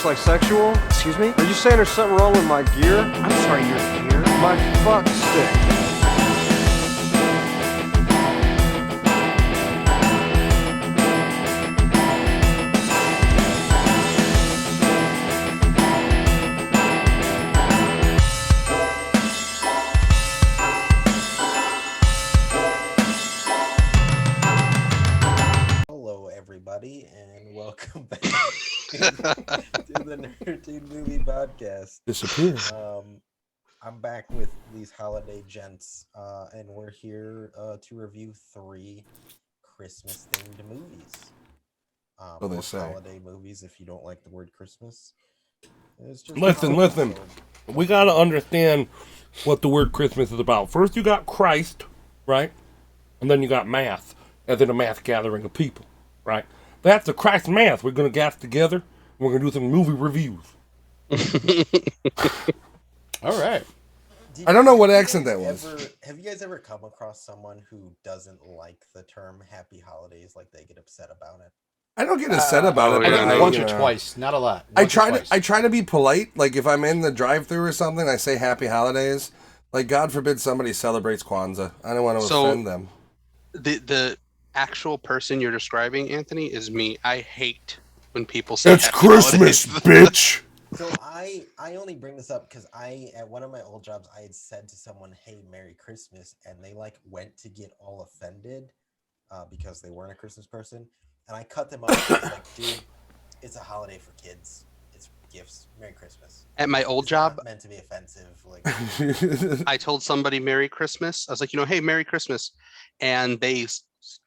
Just like sexual? Excuse me? Are you saying there's something wrong with my gear? I'm sorry, your gear? My fuck stick. And welcome back to the Nerd Dude Movie Podcast. Disappear. I'm back with these holiday gents, and we're here to review 3 Christmas-themed movies. So they say. Holiday movies, if you don't like the word Christmas. It's just Listen. We got to understand what the word Christmas is about. First you got Christ, right? And then you got math, as in a math gathering of people, right? That's the Christ math. We're going to gather together, and we're going to do some movie reviews. All right. I don't know what accent that was. Have you guys ever come across someone who doesn't like the term Happy Holidays, like they get upset about it? I don't get upset about it. But Once or twice, not a lot. I try to be polite. Like if I'm in the drive-thru or something, I say Happy Holidays. Like God forbid somebody celebrates Kwanzaa. I don't want to offend them. The actual person you're describing, Anthony, is me. I hate when people say it's Happy Christmas, Holidays. bitch. So I only bring this up because at one of my old jobs I had said to someone, "Hey, Merry Christmas," and they like went to get all offended because they weren't a Christmas person, and I cut them off. I was like, "Dude, it's a holiday for kids. It's gifts. Merry Christmas." At my old It's job, not meant to be offensive. Like I told somebody Merry Christmas. I was like, hey, Merry Christmas, and they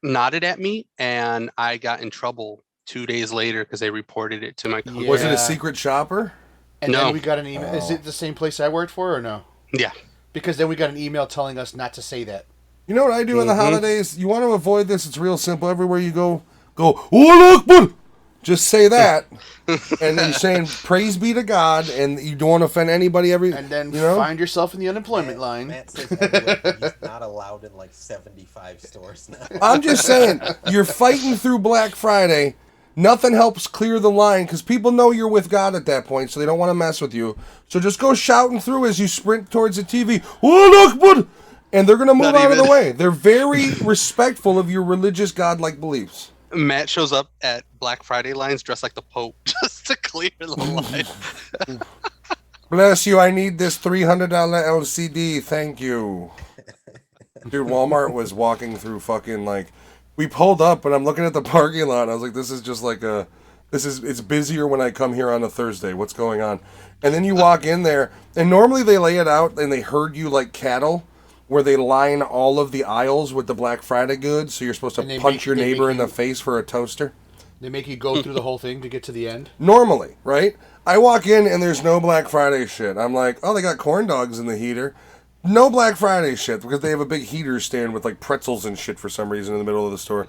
nodded at me, and I got in trouble 2 days later because they reported it to my company. Was it a secret shopper? And No. then we got an email. Is it the same place I worked for or no? Yeah. Because then we got an email telling us not to say that. You know what I do in the holidays? You want to avoid this? It's real simple. Everywhere you go, oh, look, just say that. And then you're saying, praise be to God, and you don't want to offend anybody. And then find yourself in the unemployment line. Matt says everywhere, he's not allowed in like 75 stores now. I'm just saying, you're fighting through Black Friday. Nothing helps clear the line because people know you're with God at that point, so they don't want to mess with you. So just go shouting through as you sprint towards the TV. Oh, look, bud! And they're going to move out of the way. They're very respectful of your religious godlike beliefs. Matt shows up at Black Friday lines dressed like the Pope just to clear the line. Bless you, I need this $300 LCD, thank you. Dude, Walmart was walking through fucking like... We pulled up, and I'm looking at the parking lot, and I was like, this is just like it's busier when I come here on a Thursday. What's going on? And then you walk in there, and normally they lay it out, and they herd you like cattle, where they line all of the aisles with the Black Friday goods, so you're supposed to punch your neighbor in the face for a toaster. They make you go through the whole thing to get to the end? Normally, right? I walk in, and there's no Black Friday shit. I'm like, oh, they got corn dogs in the heater. No Black Friday shit, because they have a big heater stand with like pretzels and shit for some reason in the middle of the store.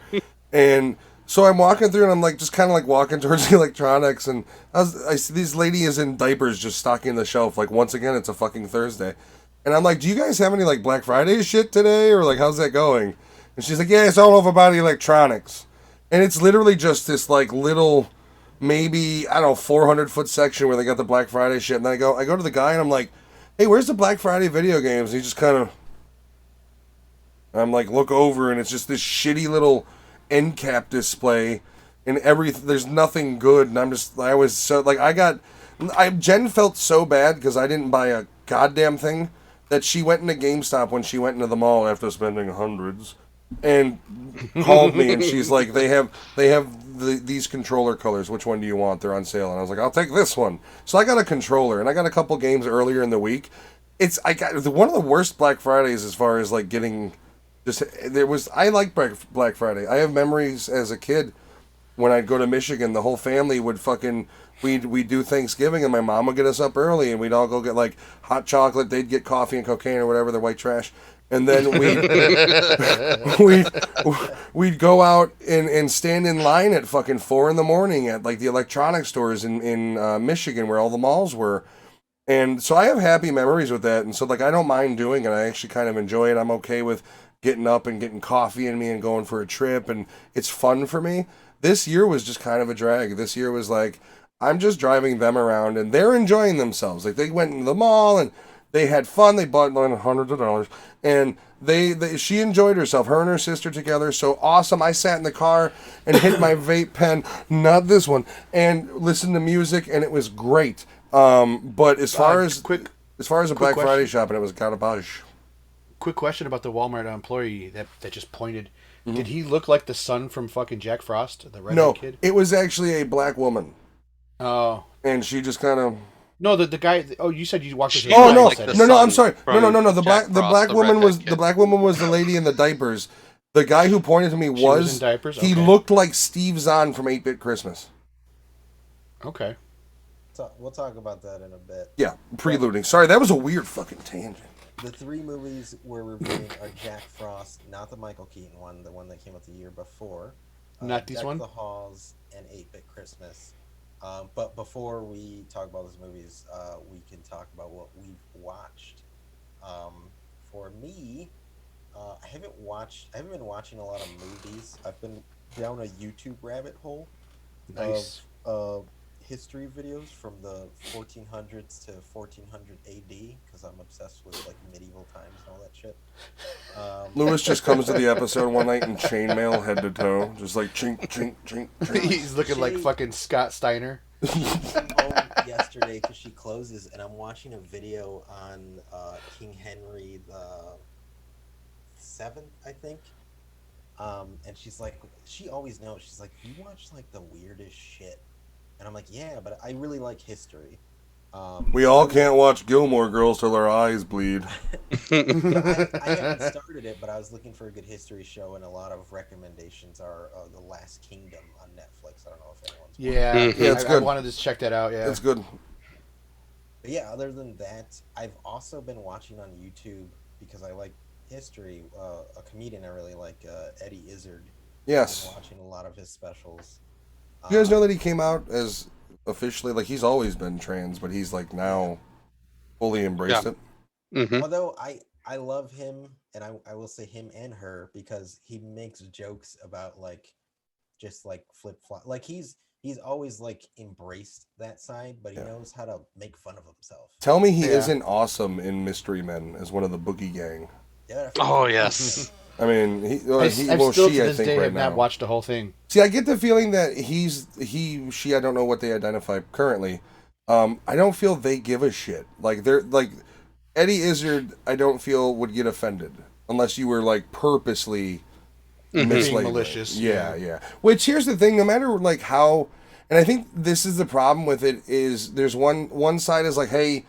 And so I'm walking through, and I'm like just kind of like walking towards the electronics, and I see this lady is in diapers just stocking the shelf. Like once again, it's a fucking Thursday. And I'm like, do you guys have any like Black Friday shit today? Or like, how's that going? And she's like, yeah, it's all over about electronics. And it's literally just this like little, maybe, I don't know, 400-foot section where they got the Black Friday shit. And I go to the guy, and I'm like, hey, where's the Black Friday video games? And he just kind of, I'm like, look over, and it's just this shitty little end cap display, and there's nothing good, and I was so, like, Jen felt so bad, because I didn't buy a goddamn thing, that she went into GameStop when she went into the mall after spending hundreds, and called me, and she's like, they have these controller colors, which one do you want? They're on sale. And I was like, I'll take this one. So I got a controller, and I got a couple games earlier in the week. I got one of the worst Black Fridays as far as like getting I like Black Friday. I have memories as a kid when I'd go to Michigan, the whole family would we'd do Thanksgiving, and my mom would get us up early, and we'd all go get like hot chocolate, they'd get coffee and cocaine or whatever, the white trash. And then we'd go out and stand in line at fucking 4 a.m. at like the electronics stores in Michigan where all the malls were. And so I have happy memories with that. And so like I don't mind doing it. I actually kind of enjoy it. I'm okay with getting up and getting coffee in me and going for a trip, and it's fun for me. This year was just kind of a drag. This year was like I'm just driving them around, and they're enjoying themselves. Like, they went into the mall, and they had fun. They bought like hundreds of dollars, and she enjoyed herself. Her and her sister together, so awesome. I sat in the car and hit my vape pen, not this one, and listened to music, and it was great. But as far as a Black Friday shopping, it was garbage. Quick question about the Walmart employee that just pointed. Mm-hmm. Did he look like the son from fucking Jack Frost, the redhead kid? No, it was actually a black woman. Oh. And she just kind of... No, the guy... Oh, you said you walked his... Oh, no. No, I'm sorry. No. The black woman was the lady in the diapers. The guy who pointed to me was in diapers? He looked like Steve Zahn from 8-Bit Christmas. Okay. So we'll talk about that in a bit. Yeah, preluding. Sorry, that was a weird fucking tangent. The 3 movies we're reviewing are Jack Frost, not the Michael Keaton one, the one that came out the year before. Not this Deck one? the Halls and 8-Bit Christmas. But before we talk about those movies, we can talk about what we've watched. For me, I haven't been watching a lot of movies. I've been down a YouTube rabbit hole of history videos from the 1400s to 1400 AD because I'm obsessed with like medieval times and all that shit. Lewis just comes to the episode one night in chainmail head to toe, just like chink, chink, chink, chink. He's looking like fucking Scott Steiner. I came home yesterday because she closes, and I'm watching a video on King Henry the VII, I think. And she's like, she always knows. She's like, you watch like the weirdest shit. And I'm like, yeah, but I really like history. We all can't watch Gilmore Girls till our eyes bleed. I haven't started it, but I was looking for a good history show, and a lot of recommendations are The Last Kingdom on Netflix. I don't know if anyone's Yeah, it's good. I wanted to check that out, yeah. It's good. But yeah, other than that, I've also been watching on YouTube, because I like history, a comedian I really like, Eddie Izzard. Yes. I've been watching a lot of his specials. You guys know that he came out as officially, like, he's always been trans, but he's like now fully embraced it. Mm-hmm. Although I love him, and I will say him and her, because he makes jokes about like just like flip flop. Like he's always like embraced that side, but he knows how to make fun of himself. Tell me he isn't awesome in Mystery Men as one of the Boogie Gang. Yeah, Oh yes. I mean, I still to this day have not watched the whole thing. See, I get the feeling that she, I don't know what they identify currently. I don't feel they give a shit. Like, they're, like, Eddie Izzard, I don't feel would get offended. Unless you were, like, purposely mislabeling. Malicious. Yeah. Which, here's the thing, no matter, like, how, and I think this is the problem with it, is there's one side is like, hey,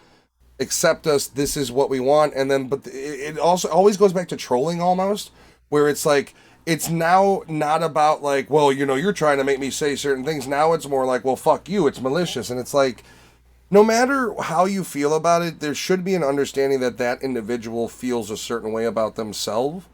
accept us, this is what we want, and then, but it also always goes back to trolling almost, where it's like, it's now not about like, well, you know, you're trying to make me say certain things. Now it's more like, well, fuck you, it's malicious. And it's like, no matter how you feel about it, there should be an understanding that that individual feels a certain way about themselves.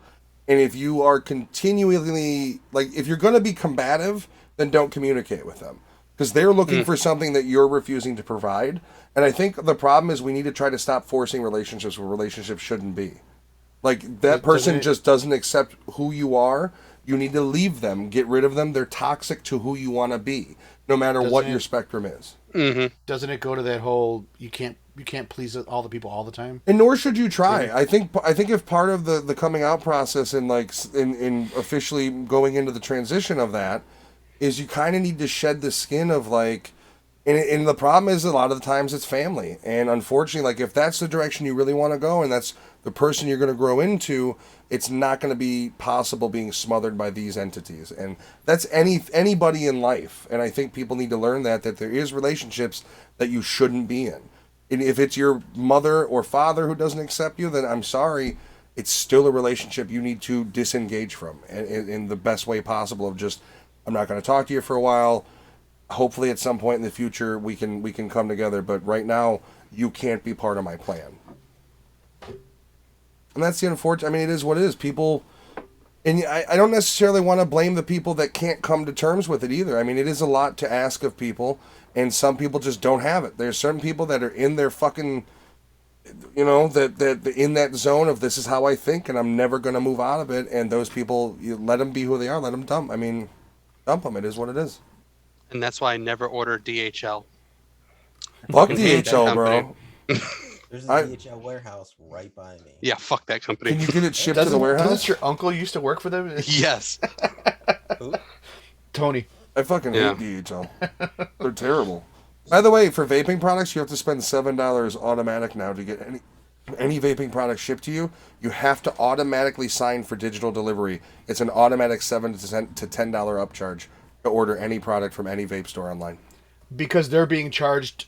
And if you are continually, like, if you're going to be combative, then don't communicate with them. Because they're looking for something that you're refusing to provide. And I think the problem is we need to try to stop forcing relationships where relationships shouldn't be. Like, that person just doesn't accept who you are. You need to leave them. Get rid of them. They're toxic to who you want to be, no matter what your spectrum is. Mm-hmm. Doesn't it go to that whole, you can't please all the people all the time? And nor should you try. I think if part of the coming out process and, like, in officially going into the transition of that is you kind of need to shed the skin of, like, and the problem is a lot of the times it's family. And unfortunately, like, if that's the direction you really want to go and that's the person you're going to grow into, it's not going to be possible being smothered by these entities. And that's anybody in life. And I think people need to learn that there is relationships that you shouldn't be in. And if it's your mother or father who doesn't accept you, then I'm sorry, it's still a relationship you need to disengage from in the best way possible of just, I'm not going to talk to you for a while. Hopefully at some point in the future we can come together, but right now you can't be part of my plan. And that's the unfortunate, I mean, it is what it is. People, and I don't necessarily want to blame the people that can't come to terms with it either. I mean, it is a lot to ask of people, and some people just don't have it. There's certain people that are in their fucking, you know, that in that zone of this is how I think, and I'm never going to move out of it, and those people, you let them be who they are, let them dump. I mean, dump them, it is what it is. And that's why I never order DHL. Fuck Fucking hate that DHL, bro. There's a DHL warehouse right by me. Yeah, fuck that company. Can you get it shipped to the warehouse? Doesn't your uncle used to work for them? Yes. Who? Tony. I fucking Yeah. hate DHL. They're terrible. By the way, for vaping products, you have to spend $7 automatic now to get any vaping product shipped to you. You have to automatically sign for digital delivery. It's an automatic $7 to $10 upcharge to order any product from any vape store online. Because they're being charged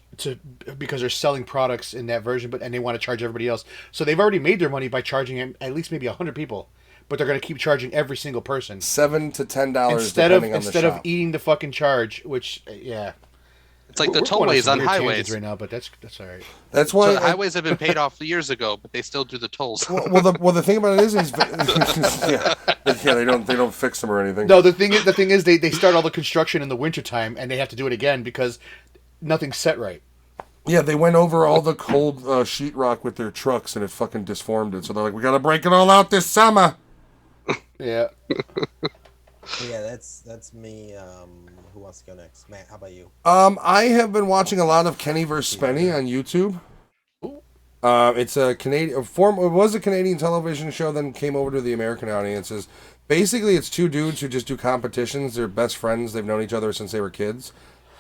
because they're selling products in that version, and they want to charge everybody else. So they've already made their money by charging at least maybe 100 people, but they're going to keep charging every single person $7 to $10 instead depending on the of shop. eating the fucking charge. Which It's like the We're going tollways some on weird tangents highways. right now, but that's all right. That's So why the highways have been paid off years ago, but they still do the tolls. the thing about it is yeah, they don't fix them or anything. No, the thing is they start all the construction in the wintertime, and they have to do it again because nothing's set right. Yeah, they went over all the cold sheetrock with their trucks and it fucking disformed it. So they're like, we gotta break it all out this summer. Yeah. Yeah, that's me. Who wants to go next? Matt, how about you? I have been watching a lot of Kenny vs. Spenny on YouTube. It's a Canadian it was a Canadian television show, then came over to the American audiences. Basically, it's two dudes who just do competitions. They're best friends. They've known each other since they were kids,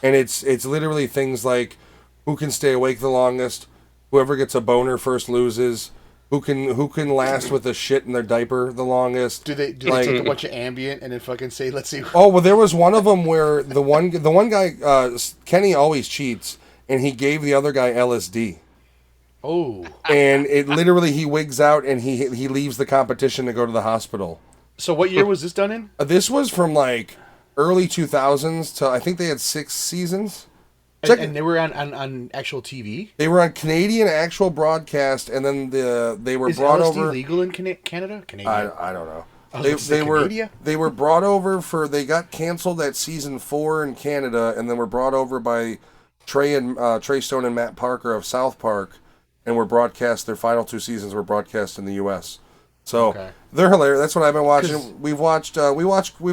and it's literally things like who can stay awake the longest, whoever gets a boner first loses, who can last with a shit in their diaper the longest. Do they take a bunch of ambient and then fucking say, let's see? Oh well, there was one of them where the one guy Kenny always cheats, and he gave the other guy LSD. Oh. And it literally he wigs out and he leaves the competition to go to the hospital. So what year was this done in? This was from like early 2000s to I think they had 6 seasons. And they were on actual TV? They were on Canadian actual broadcast, and then they were brought LSD over. legal in Canada? Canadian. I don't know. They were brought over for they got canceled at season 4 in Canada, and then were brought over by Trey Stone and Matt Parker of South Park, and were broadcast. Their final 2 seasons were broadcast in the U.S. So they're hilarious. That's what I've been watching. We've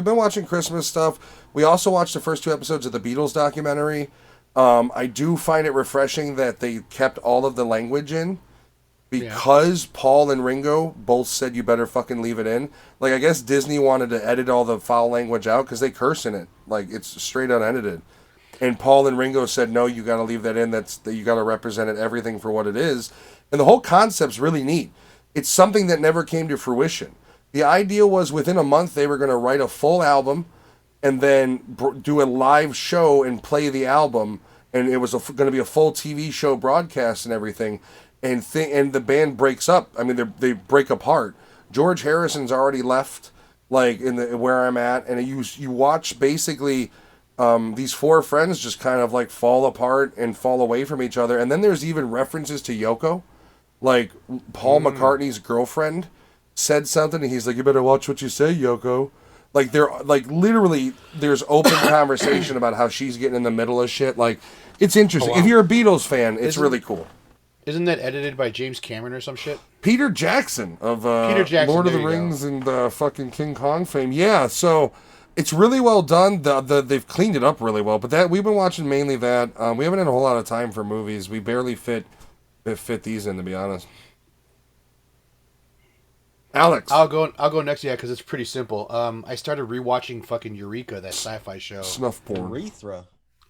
been watching Christmas stuff. We also watched the first 2 episodes of the Beatles documentary. I do find it refreshing that they kept all of the language in because Paul and Ringo both said you better fucking leave it in. Like, I guess Disney wanted to edit all the foul language out because they curse in it. Like, it's straight unedited. And Paul and Ringo said, no, you got to leave that in. That you got to represent it, everything for what it is. And the whole concept's really neat. It's something that never came to fruition. The idea was within a month they were going to write a full album and then do a live show and play the album, and it was going to be a full TV show broadcast and everything, and the band breaks up. I mean, they break apart. George Harrison's already left, like in where I'm at, and you watch basically these 4 friends just kind of like fall apart and fall away from each other, and then there's even references to Yoko, like Paul McCartney's girlfriend said something, and he's like, "You better watch what you say, Yoko." Like literally, there's open conversation about how she's getting in the middle of shit. Like, it's interesting. Oh, wow. If you're a Beatles fan, it's really cool. Isn't that edited by James Cameron or some shit? Peter Jackson of Lord of the Rings and fucking King Kong fame. Yeah, so it's really well done. They've cleaned it up really well. But we've been watching mainly that. We haven't had a whole lot of time for movies. We barely fit these in, to be honest. Alex, I'll go next, because it's pretty simple. I started rewatching fucking Eureka, that sci-fi show. Snuff porn.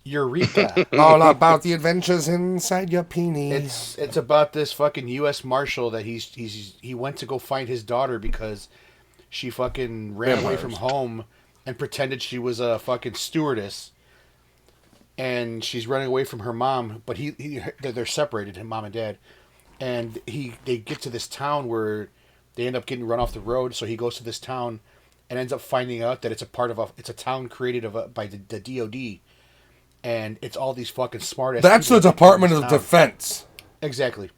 Eureka. All about the adventures inside your peenie. It's about this fucking U.S. Marshal that he went to go find his daughter because she fucking ran away from home and pretended she was a fucking stewardess, and she's running away from her mom. But they're separated, mom and dad, and they get to this town where they end up getting run off the road. So he goes to this town and ends up finding out that it's a town created by the DOD. And it's all these fucking smart ass. That's the Department of Defense. Exactly,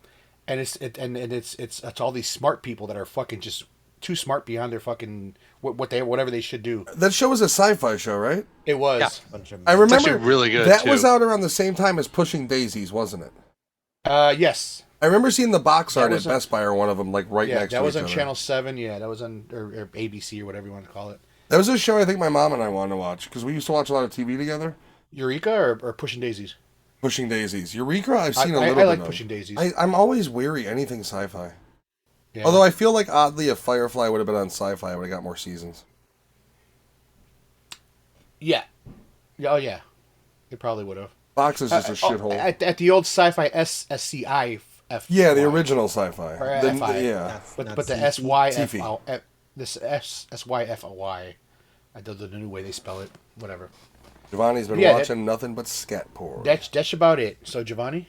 and it's all these smart people that are fucking just too smart beyond their fucking whatever they should do. That show was a sci-fi show, right? It was. Yeah. I remember. It's actually really good. That was out around the same time as Pushing Daisies, wasn't it? Yes. I remember seeing the box art at Best Buy or one of them, like right next to each other. Yeah, that was on Channel 7. Yeah, that was on or ABC or whatever you want to call it. That was a show I think my mom and I wanted to watch because we used to watch a lot of TV together. Eureka or Pushing Daisies? Pushing Daisies. Eureka, I've seen a I little bit like of. Pushing Daisies. I'm always weary anything sci-fi. Yeah. Although I feel like oddly, if Firefly would have been on Sci-Fi, I would have got more seasons. Yeah. Oh, yeah. It probably would have. Fox is just a shithole. At the old Sci-Fi SCI. Yeah, the original Sci-Fi. Or The- FI. yeah. But the SYF. SYF. This SYFOY. I don't know the new way they spell it. Whatever. Giovanni's been Yeah, watching nothing but scat porn. That's about it. So, Giovanni?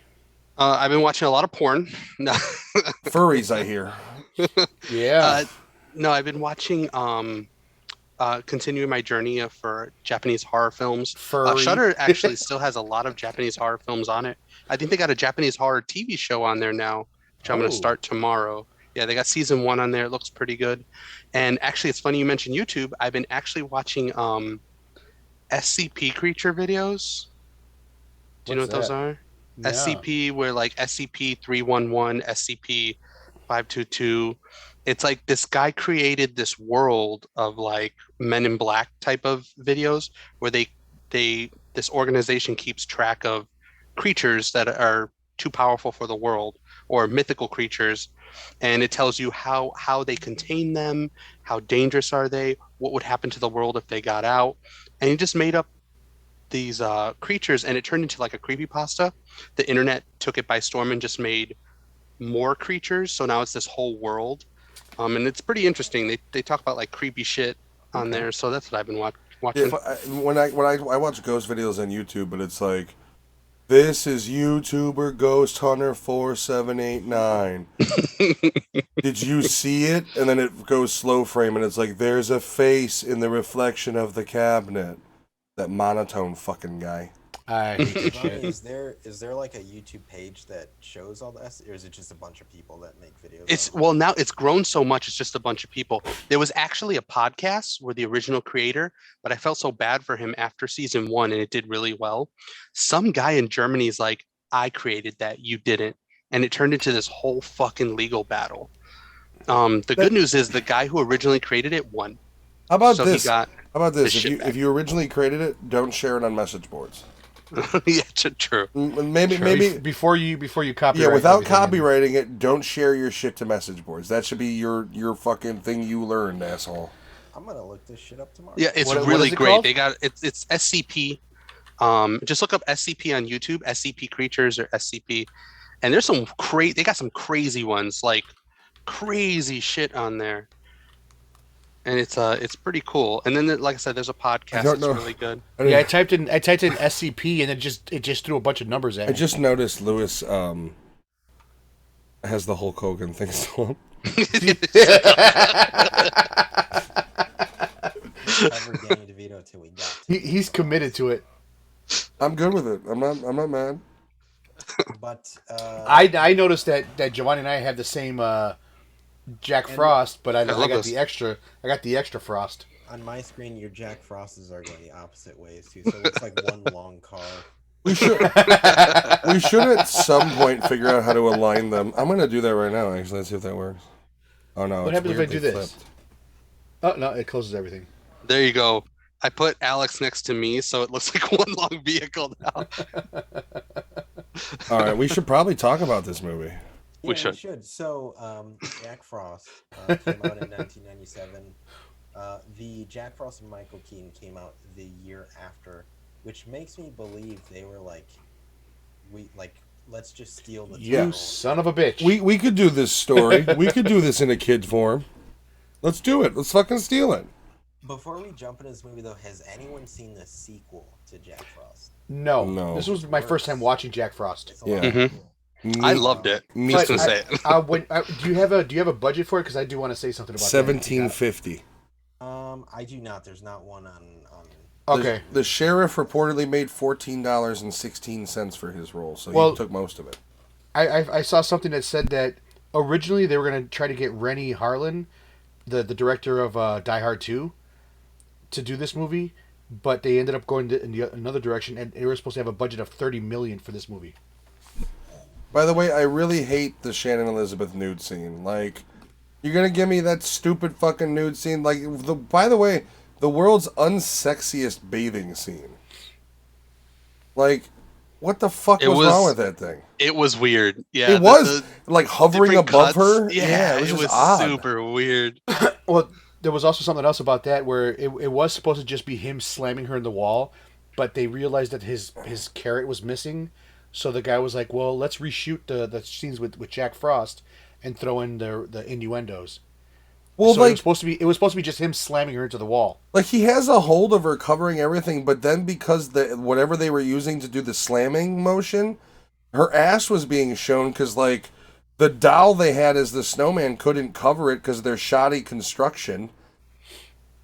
I've been watching a lot of porn. No, Furries, I hear. Yeah. no, I've been watching continuing my journey for Japanese horror films. Furry. Shudder actually still has a lot of Japanese horror films on it. I think they got a Japanese horror TV show on there now, which I'm going to start tomorrow. Yeah, they got season 1 on there. It looks pretty good. And actually, it's funny you mentioned YouTube. I've been actually watching SCP creature videos. Do you know what those are? No. SCP, where like SCP-311, SCP-522. It's like this guy created this world of like Men in Black type of videos where this organization keeps track of creatures that are too powerful for the world or mythical creatures, and it tells you how they contain them, how dangerous are they, what would happen to the world if they got out. And he just made up these creatures, and it turned into like a creepypasta. The internet took it by storm and just made more creatures, so now it's this whole world. And it's pretty interesting. They talk about like creepy shit on there, so that's what I've been watching. Yeah, when I watch ghost videos on YouTube, but it's like, this is YouTuber Ghost Hunter 4789. Did you see it? And then it goes slow frame, and it's like, there's a face in the reflection of the cabinet. That monotone fucking guy. I hate that Johnny, shit. is there like a YouTube page that shows all this, or is it just a bunch of people that make videos? Now it's grown so much. It's just a bunch of people. There was actually a podcast where the original creator, but I felt so bad for him after season 1, and it did really well. Some guy in Germany is like, I created that, you didn't, and it turned into this whole fucking legal battle. The good news is the guy who originally created it won. How about So this? he got How about this? the shit If you originally created it, don't share it on message boards. yeah, true. Maybe Before you copyright. yeah, without everything. copywriting it, don't share your shit to message boards. That should be your fucking thing you learned, asshole. I'm gonna look this shit up tomorrow. Yeah, it's What really is it great. called? They got it's SCP. Just look up SCP on YouTube, SCP creatures or SCP, and there's some they got some crazy ones, like crazy shit on there. And it's pretty cool. And then, like I said, there's a podcast don't that's know. really good. Yeah, I typed in SCP and it just threw a bunch of numbers at I me. just noticed Lewis has the Hulk Hogan thing still up. Cover Danny DeVito till we got. He's committed to it. I'm good with it. I'm not mad. But I noticed that Giovanni and I have the same Jack Frost, but I love got this. the extra. I got the extra Frost. on my screen, your Jack Frostes are going the opposite ways too. So it looks like one long car. We should at some point figure out how to align them. I'm gonna do that right now. Actually, let's see if that works. Oh no! What it's happens if I weird do they this? flipped. Oh no, it closes everything. There you go. I put Alex next to me, so it looks like one long vehicle now. All right, we should probably talk about this movie. We We should. should. So, Jack Frost came out in 1997. The Jack Frost and Michael Keaton came out the year after, which makes me believe they were like, let's just steal the You title. son of a bitch. We could do this story. We could do this in a kid form. Let's do it. Let's fucking steal it. Before we jump into this movie, though, has anyone seen the sequel to Jack Frost? no. No. This was my first time watching Jack Frost. It's a lot Yeah. of cool. I loved it. Me Just too. gonna say it. Do you have a budget for it? Because I do want to say something about that. 1750. I do not. There's not one on. Okay. The sheriff reportedly made $14.16 for his role, so Well- he took most of it. I saw something that said that originally they were going to try to get Rennie Harlin, the director of Die Hard 2, to do this movie, but they ended up going in another direction, and they were supposed to have a budget of $30 million for this movie. By the way, I really hate the Shannon Elizabeth nude scene. Like, you're gonna give me that stupid fucking nude scene? Like, by the way, the world's unsexiest bathing scene. Like, what the fuck It was wrong was- with that thing? It was weird. Yeah, It was like hovering different above cuts. her. Yeah, it was it just was odd. super weird. Well, there was also something else about that where it was supposed to just be him slamming her in the wall, but they realized that his carrot was missing, so the guy was like, "Well, let's reshoot the scenes with Jack Frost and throw in the innuendos." Well, So like it was supposed to be just him slamming her into the wall. Like he has a hold of her covering everything, but then because whatever they were using to do the slamming motion, her ass was being shown because like the doll they had as the snowman couldn't cover it because of their shoddy construction.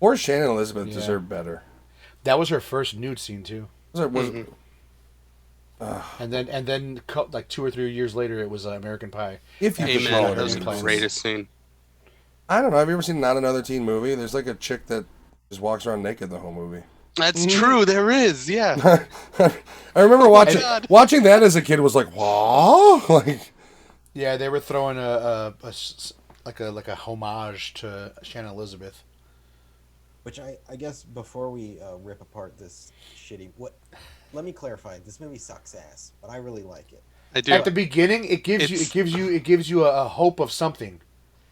Or Shannon Elizabeth Yeah. deserved better. That was her first nude scene too. Was And then like 2 or 3 years later, it was American Pie. if you could call Amen. it That was the American Pie. greatest scene. I don't know. Have you ever seen Not Another Teen Movie? There's like a chick that just walks around naked the whole movie. That's true. There is. Yeah. I remember watching God. watching that as a kid was like, what? Like, Yeah, they were throwing a homage to Shannon Elizabeth. Which I guess before we rip apart this shitty let me clarify. This movie sucks ass, but I really like it. I do. At the beginning, it gives you a hope of something.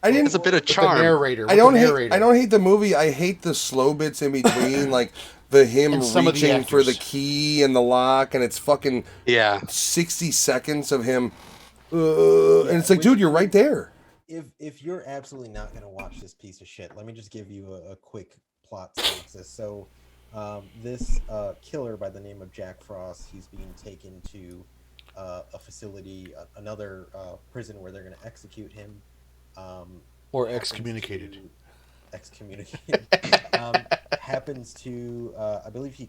I didn't. It's a bit of With the charm. narrator. I don't with the hate. narrator. I don't hate the movie. I hate the slow bits in between, like the him And some of the reaching for the actors. key and the lock, and it's fucking Yeah. 60 seconds of him. And it's like, dude, you're right there. If you're absolutely not going to watch this piece of shit, let me just give you a quick plot synopsis. So, this killer by the name of Jack Frost, he's being taken to a facility, another prison where they're going to execute him. Or happens excommunicated. to- Excommunicated. Happens to, I believe they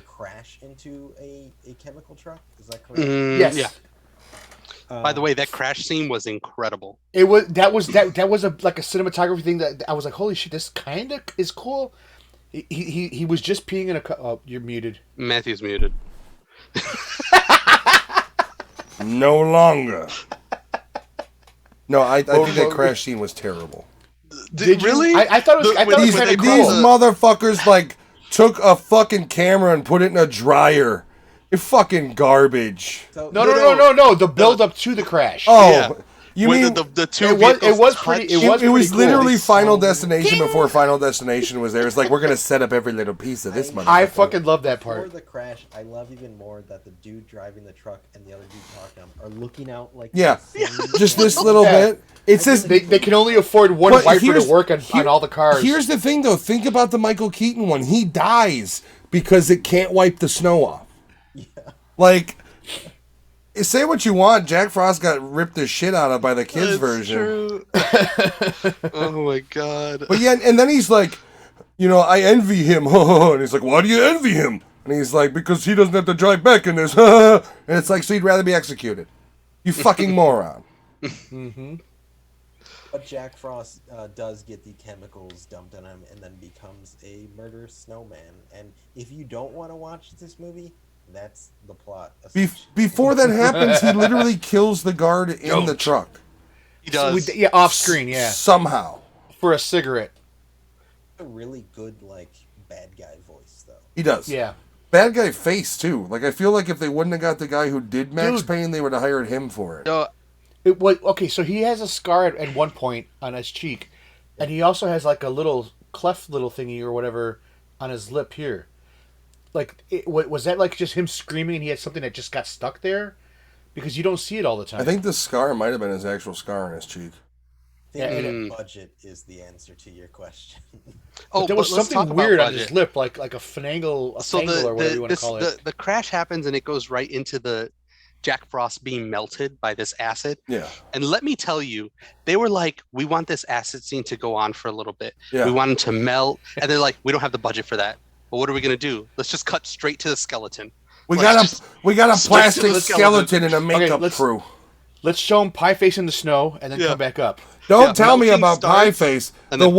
crash into a chemical truck. Is that correct? Yes. Yeah. By the way, that crash scene was incredible. It was that was like a cinematography thing that I was like, holy shit, this kind of is cool. He was just peeing in a cup. Oh, you're muted. Matthew's muted. No longer. No, I think that crash scene was terrible. Did you? really? I thought it was. I thought it was These kind of these cool. motherfuckers like took a fucking camera and put it in a dryer. You're fucking garbage. So, No. The build up to the crash. Oh, Yeah. you When mean the two It was- it vehicles was touch- pretty- it was cool. literally Final So- Destination before Final Destination was there. It's like we're gonna set up every little piece of this motherfucker. I fucking love that For part. the crash, I love even more that the dude driving the truck and the other dude talking are looking out like Yeah. this. Just this little Yeah. bit. It's this. They can only afford one But wiper to here's- work on here- all the cars. Here's the thing, though. Think about the Michael Keaton one. He dies because it can't wipe the snow off. Yeah. Like, say what you want. Jack Frost got ripped the shit out of by the kids' That's version. true. Oh my god. But yeah, and then he's like, I envy him. And he's like, why do you envy him? And he's like, because he doesn't have to drive back in this. And it's like, so you'd rather be executed. You fucking moron. But Jack Frost does get the chemicals dumped on him and then becomes a murderous snowman. And if you don't want to watch this movie, that's the plot. Before that happens, he literally kills the guard in the truck. He does. Yeah, off screen, yeah, Somehow. for a cigarette. A really good bad guy voice though. He does. Yeah, Bad guy face, too. Like, I feel like if they wouldn't have got the guy who did Max Dude. Payne, they would have hired him for it. No, it was okay. So he has a scar at one point on his cheek, and he also has like a little cleft, little thingy or whatever on his lip here. Like, was that like just him screaming and he had something that just got stuck there? Because you don't see it all the time. I think the scar might have been his actual scar on his cheek. I think Yeah, the budget is the answer to your question. oh, there was but let's talk something about weird on budget. his lip, like a finagle, fangle, or whatever you want to call it. The crash happens and it goes right into the Jack Frost being melted by this acid. Yeah. And let me tell you, they were like, we want this acid scene to go on for a little bit. Yeah. We want him to melt. And they're like, we don't have the budget for that. But what are we going to do? Let's just cut straight to the skeleton. We Let's got just a straight to plastic the skeleton and a makeup let's- crew. Let's show him Pie Face in the snow and then Yeah. come back up. Don't Yeah, tell me melting about Pie starts, Face. and The then-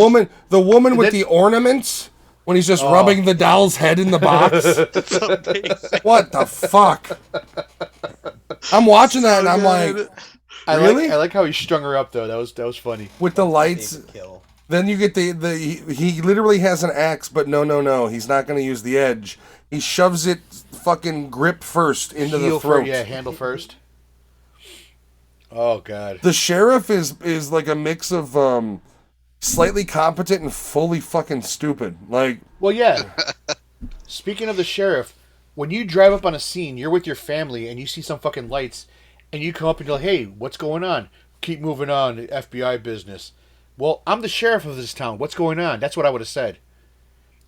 woman with then- the ornaments when he's just rubbing the doll's head in the box. That's amazing. What the fuck? I'm watching that and I'm like, Good. I Really? like how he strung her up though. That was funny. with the lights. David Kill. Then you get he literally has an axe, but no, he's not going to use the edge. He shoves it fucking grip first into the throat. Handle first. Oh god. The sheriff is like a mix of slightly competent and fully fucking stupid. Like, well, yeah. Speaking of the sheriff, when you drive up on a scene, you're with your family and you see some fucking lights, and you come up and you're like, "Hey, what's going on?" Keep moving on, FBI business. Well, I'm the sheriff of this town. What's going on? That's what I would have said.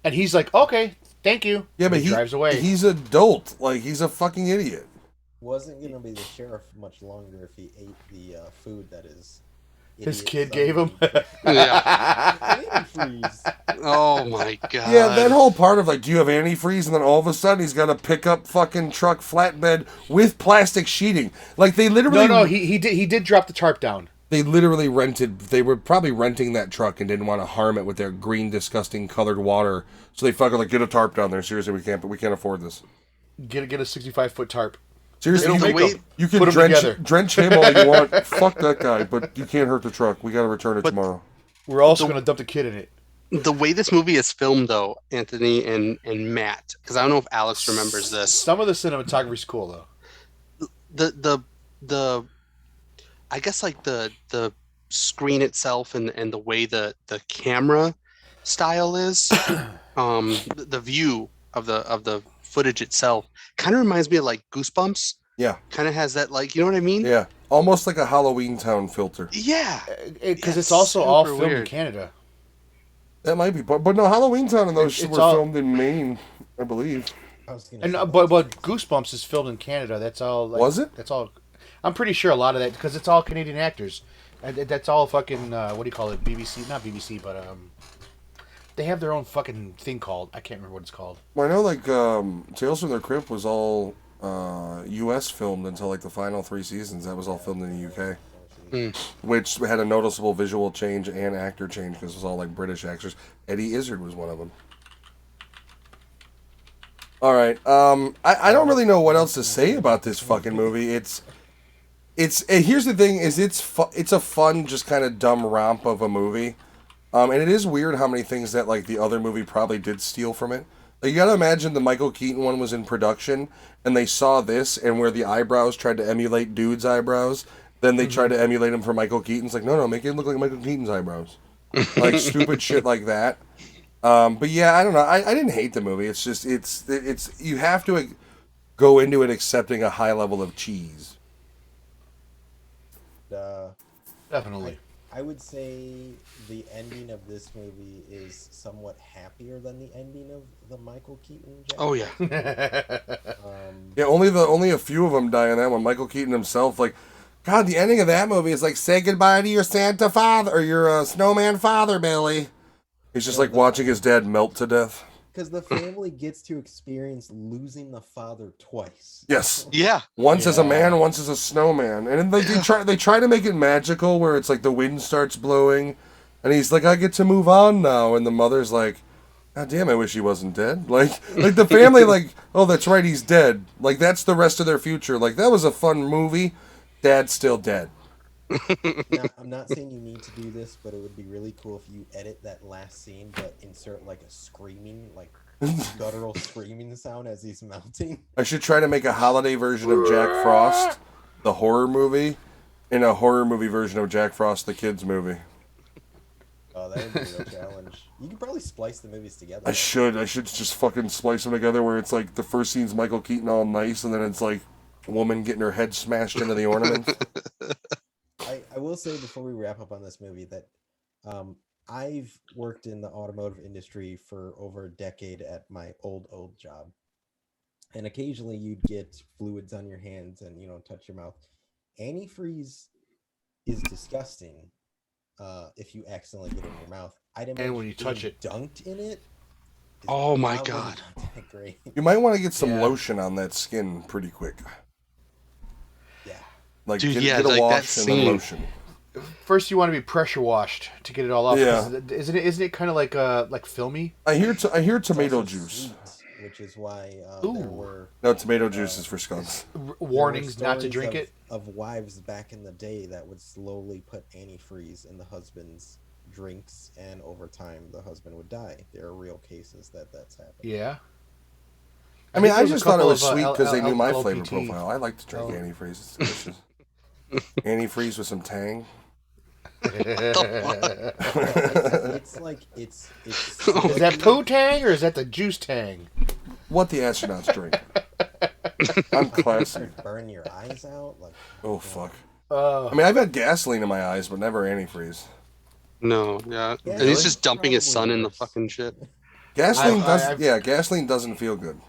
And he's like, "Okay, thank you." yeah, but he drives away. He's adult. Like, he's a fucking idiot. Wasn't gonna be the sheriff much longer if he ate the food that his kid gave him. Yeah. Antifreeze. Oh my god. Yeah, that whole part of like, do you have antifreeze? And then all of a sudden he's got a pickup fucking truck flatbed with plastic sheeting. Like, they literally... No, he did drop the tarp down. They literally they were probably renting that truck and didn't want to harm it with their green, disgusting colored water. So they fucking like, get a tarp down there. Seriously, we can't afford this. Get a 65-foot tarp. Seriously, you can Put 'em drench him all you want. Fuck that guy, but you can't hurt the truck. We got to return it tomorrow. We're also going to dump the kid in it. The way this movie is filmed, though, Anthony and Matt, because I don't know if Alex remembers this. Some of the cinematography's cool, though. The I guess like the screen itself and the way the camera style is, the view of the footage itself kind of reminds me of like Goosebumps. Yeah. Kind of has that, like, you know what I mean? Yeah. Almost like a Halloween Town filter. Yeah. Because it's also all filmed in weird. Canada. That might be, but no, Halloween Town and those were filmed in Maine, I believe. But Goosebumps is filmed in Canada. That's all. Like, was it? That's all. I'm pretty sure a lot of that, because it's all Canadian actors. That's all fucking, what do you call it? BBC? Not BBC, but they have their own fucking thing called. I can't remember what it's called. Well, I know, like, Tales from the Crypt was all U.S. filmed until, like, the final 3 seasons. That was all filmed in the U.K. Which had a noticeable visual change and actor change because it was all, like, British actors. Eddie Izzard was one of them. All right. I don't really know what else to say about this fucking movie. It's here's the thing: is it's a fun, just kind of dumb romp of a movie, and it is weird how many things that like the other movie probably did steal from it. Like, you gotta imagine the Michael Keaton one was in production, and they saw this, and where the eyebrows tried to emulate dude's eyebrows, then they tried to emulate him for Michael Keaton's. Like, no, make it look like Michael Keaton's eyebrows, like stupid shit like that. But yeah, I don't know. I didn't hate the movie. It's just it's you have to go into it accepting a high level of cheese. Definitely. I would say the ending of this movie is somewhat happier than the ending of the Michael Keaton. Oh yeah. Yeah, only a few of them die in that one. Michael Keaton himself, like, God, the ending of that movie is like, say goodbye to your Santa father or your snowman father, Billy. He's just like watching his dad melt to death. Because the family gets to experience losing the father twice. Yes. Yeah. Once as a man, once as a snowman. And then they try to make it magical where it's like the wind starts blowing and he's like, I get to move on now. And the mother's like, God damn, I wish he wasn't dead. Like the family, like, oh, that's right, he's dead. Like, that's the rest of their future. Like, that was a fun movie. Dad's still dead. Now, I'm not saying you need to do this, but it would be really cool if you edit that last scene, but insert like a screaming, like guttural screaming sound as he's melting. I should try to make a holiday version of Jack Frost, the horror movie, and a horror movie version of Jack Frost, the kids movie. Oh, that would be a real challenge. You could probably splice the movies together. I should just fucking splice them together where it's like the first scene's Michael Keaton all nice, and then it's like a woman getting her head smashed into the ornament. I will say before we wrap up on this movie that I've worked in the automotive industry for over a decade at my old job. And occasionally you'd get fluids on your hands and, touch your mouth. Antifreeze is disgusting if you accidentally get it in your mouth. And when you touch it. Dunked in it. Oh my God. Great. You might want to get some lotion on that skin pretty quick. Yeah. Like, Dude, get a like wash and then lotion. First, you want to be pressure washed to get it all off. Yeah. Isn't it kind of like filmy? I hear tomato juice. Sweet, which is why there were No, tomato juice is for skunks. Warnings not to drink it. Of wives back in the day that would slowly put antifreeze in the husband's drinks, and over time the husband would die. There are real cases that's happened. Yeah. I mean, I think there's a just thought it couple was of, sweet because they knew my LPT. flavor profile. I like to drink antifreeze. It's delicious. Antifreeze with some tang. It's like it's Is that poo tang or is that the juice tang? What the astronauts drink. I'm classy. burn your eyes out. Like, Oh, fuck. I mean, I've had gasoline in my eyes, but never antifreeze. No, yeah. Yeah, And he's really? just dumping his son in the Worse. fucking shit. Gasoline I've- gasoline doesn't feel good.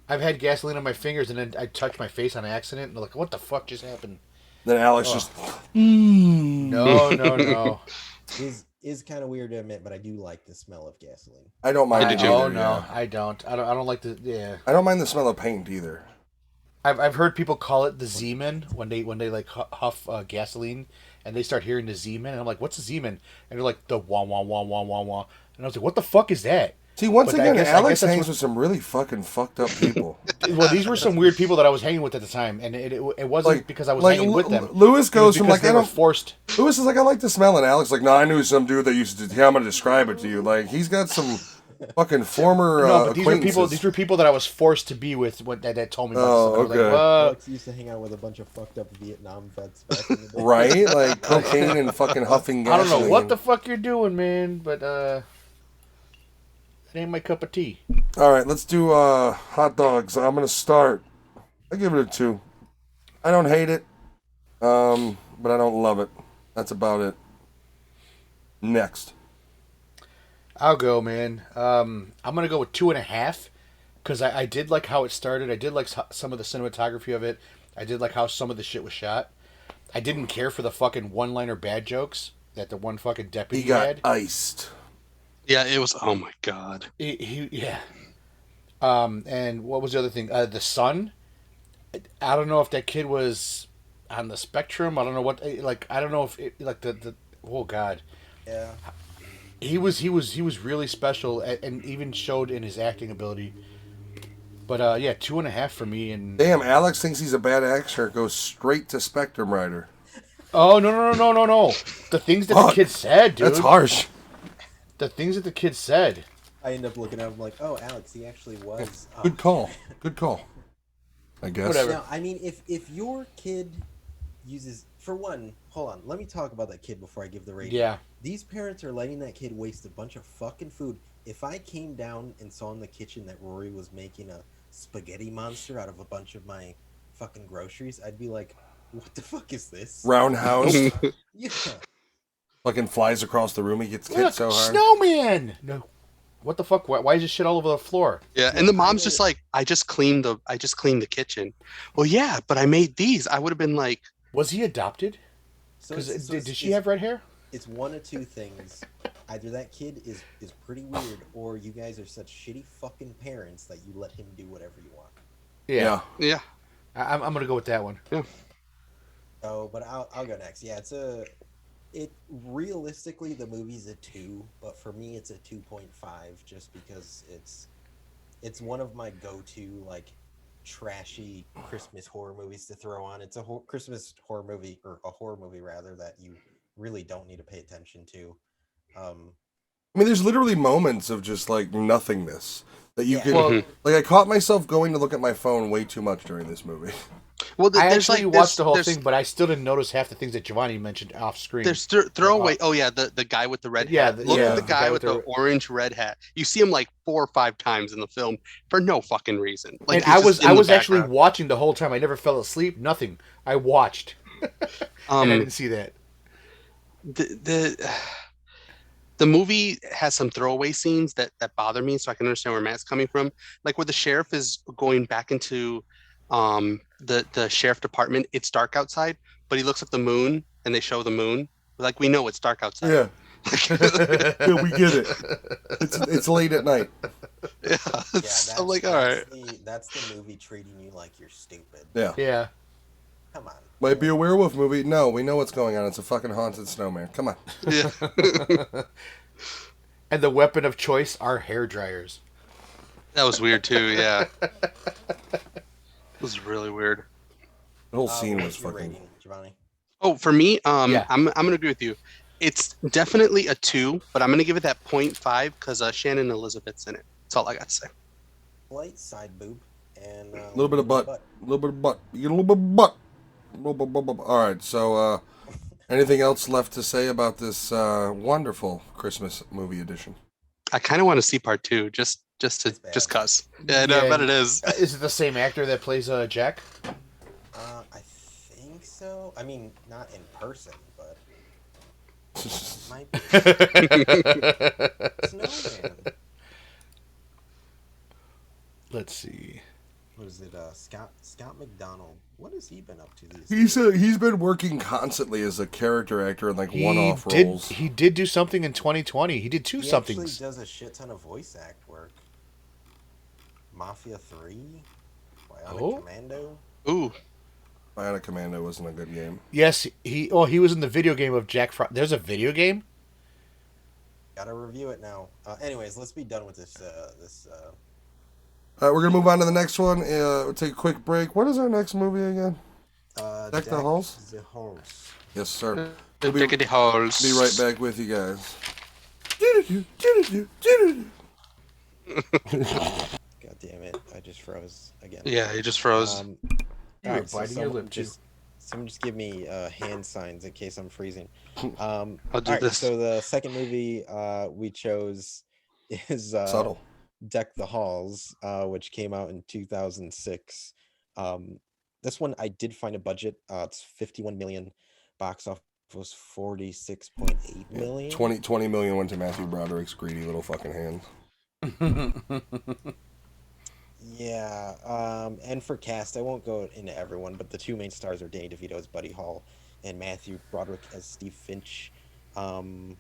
I've had gasoline on my fingers and then I touched my face on accident and I'm like, what the fuck just happened? Then Alex just, No. Is kind of weird to admit, but I do like the smell of gasoline. I don't mind. did it you? either, Oh no, yeah. I don't. I don't like the I don't mind the smell of paint either. I've heard people call it the Z-Man when they like huff gasoline and they start hearing the Z-Man and I'm like, what's the Z-Man? And they're like the wah wah wah wah wah wah and I was like, what the fuck is that? See, once But I again, guess Alex that's hangs what- with some really fucking fucked up people. Well, these were some weird people that I was hanging with at the time, and it wasn't Like- because I was like hanging with them. Lewis It goes was from because like, they I were don't. forced. Lewis is like, I like the smell, and Alex like, no, I knew some dude that used to. Yeah, I'm gonna describe it to you. Like, he's got some fucking former No, but these were acquaintances. people. These were people that I was forced to be with. That told me about Oh, this. I was okay. like, Alex used to hang out with a bunch of fucked up Vietnam vets back in the day. Right? Like cocaine and fucking huffing I gasoline. don't know what the fuck you're doing, man, but it ain't my cup of tea. All right, let's do hot dogs. I'm gonna start. I give it a 2. I don't hate it, but I don't love it. That's about it. Next. I'll go, man. I'm gonna go with 2.5 because I did like how it started. I did like some of the cinematography of it. I did like how some of the shit was shot. I didn't care for the fucking one-liner bad jokes that the one fucking deputy He got had. iced. Yeah, it was. Oh my god. Yeah. And what was the other thing? The son. I don't know if that kid was on the spectrum. I don't know what. Like I don't know if the. Oh God. Yeah. He was really special and even showed in his acting ability. But yeah, 2.5 for me. And Damn, Alex thinks he's a bad actor. Goes straight to Spectrum Rider. oh no! The things that the Fuck. kid said, dude. That's harsh. The things that the kid said. I end up looking at him like, oh, Alex, he actually was. Good call. Good call. I guess. Whatever. Now, I mean, if your kid uses, for one, hold on, let me talk about that kid before I give the rating. Yeah. These parents are letting that kid waste a bunch of fucking food. If I came down and saw in the kitchen that Rory was making a spaghetti monster out of a bunch of my fucking groceries, I'd be like, what the fuck is this? Roundhouse. Yeah. Fucking flies across the room. He gets kicked Look, so hard. snowman. No. What the fuck? Why is this shit all over the floor? Yeah, and the mom's just like, I just cleaned the kitchen. Well, yeah, but I made these. I would have been like, Was he adopted? So Because it's- so did it's- she have red hair? It's one of two things. Either that kid is pretty weird, or you guys are such shitty fucking parents that you let him do whatever you want. Yeah. yeah, I'm gonna go with that one. Oh, but I'll go next. Yeah, it realistically the movie's a 2, but for me it's a 2.5 just because it's one of my go-to like trashy Christmas horror movies to throw on. It's a Christmas horror movie, or a horror movie rather, that you really don't need to pay attention to. I mean, there's literally moments of just like nothingness that you Yeah. could. Well, Like, I caught myself going to look at my phone way too much during this movie. well, I there's actually like watched the whole there's, thing, but I still didn't notice half the things that Giovanni mentioned off screen. There's throwaway. Oh yeah, the guy with the red Yeah, hat. the- Look yeah, at the guy with the orange red hat. You see him like 4 or 5 times in the film for no fucking reason. Like and he's just in I the was actually background. watching the whole time. I never fell asleep. Nothing. I watched, and I didn't see that. The movie has some throwaway scenes that bother me, so I can understand where Matt's coming from. Like where the sheriff is going back into the sheriff department. It's dark outside, but he looks at the moon and they show the moon. Like we know it's dark outside. Yeah. Yeah, we get it. It's late at night. Yeah, Yeah, I'm like, all right. that's the movie treating you like you're stupid. Yeah. Yeah. Come on. Might be a werewolf movie. No, we know what's going on. It's a fucking haunted snowman. Come on. Yeah. And the weapon of choice are hair dryers. That was weird too, yeah. It was really weird. The whole scene was What's your fucking. rating, Giovanni? Oh, for me, Yeah. I'm gonna agree with you. It's definitely a 2, but I'm going to give it that 0.5 because Shannon Elizabeth's in it. That's all I got to say. Light side boob and A little bit of butt. A little bit of butt. You get a little bit of butt. All right. So, anything else left to say about this wonderful Christmas movie edition? I kind of want to see part 2 just cause. Yeah, no, I bet it is. Is it the same actor that plays Jack? I think so. I mean, not in person, but might be. Snowman. Let's see. What is it? Scott McDonald. What has he been up to these days? He's been working constantly as a character actor in like one-off roles. He did do something in 2020. He did two somethings. He actually does a shit ton of voice act work. Mafia 3, Bionic Commando. Ooh, Bionic Commando wasn't a good game. Yes, he was in the video game of Jack Frost. There's a video game? Gotta review it now. Anyways, let's be done with this. All right, we're gonna move on to the next one. We'll take a quick break. What is our next movie again? Deck the Halls? The Halls. Yes, sir. the Dickety Halls. Be right back with you guys. God damn it! I just froze again. Yeah, he just froze. You were biting your lip, too. Someone just give me hand signs in case I'm freezing. I'll do Alright, this. so the second movie we chose is Subtle. Deck the Halls, which came out in 2006. This one I did find a budget. It's 51 million. Box office was 46.8 million. 20 million went to Matthew Broderick's greedy little fucking hand. Yeah, and for cast, I won't go into everyone, but the two main stars are Danny DeVito as Buddy Hall and Matthew Broderick as Steve Finch. Fred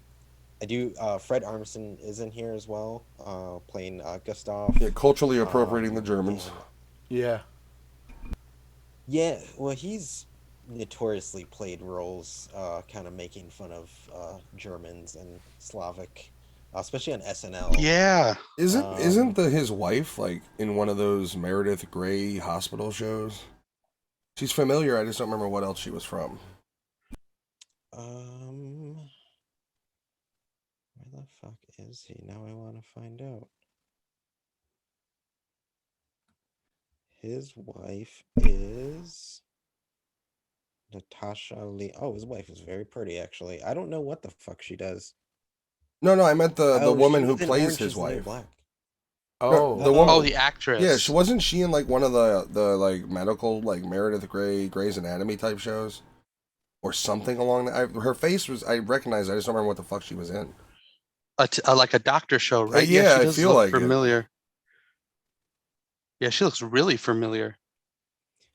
Armisen is in here as well, playing Gustav. Yeah, culturally appropriating the Germans. Yeah. Yeah, well, he's notoriously played roles kind of making fun of Germans and Slavic, especially on SNL. Yeah. Isn't his wife like in one of those Meredith Grey hospital shows? She's familiar. I just don't remember what else she was from. Where the fuck is he? Now I want to find out. His wife is Natasha Lee. Oh, his wife is very pretty, actually. I don't know what the fuck she does. No, I meant the woman she who was in plays Orange his Is the New wife. Black. Oh. The woman. Oh, the actress. Yeah, wasn't she in like one of the like medical like Meredith Grey's Anatomy type shows, or something along that? Her face was I recognized. I just don't remember what the fuck she was in. Like a doctor show, right? Yeah, she I does feel look like it. familiar. Yeah, she looks really familiar.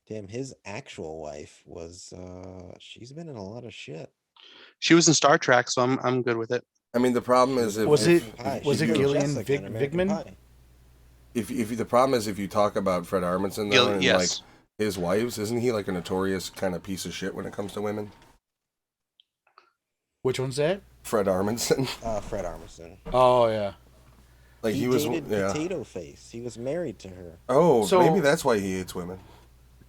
Damn, his actual wife was she's been in a lot of shit. She was in Star Trek, so I'm good with it. I mean, the problem is Was it She's Gillian Jessica in American Vigman? Pie. if the problem is if you talk about Fred Armisen though, and yes. like his wives, isn't he like a notorious kind of piece of shit when it comes to women? Which one's that? Fred Armisen. Fred Armisen. Oh, yeah. Like He was dated yeah. Potato Face. He was married to her. Oh, So- maybe that's why he hates women.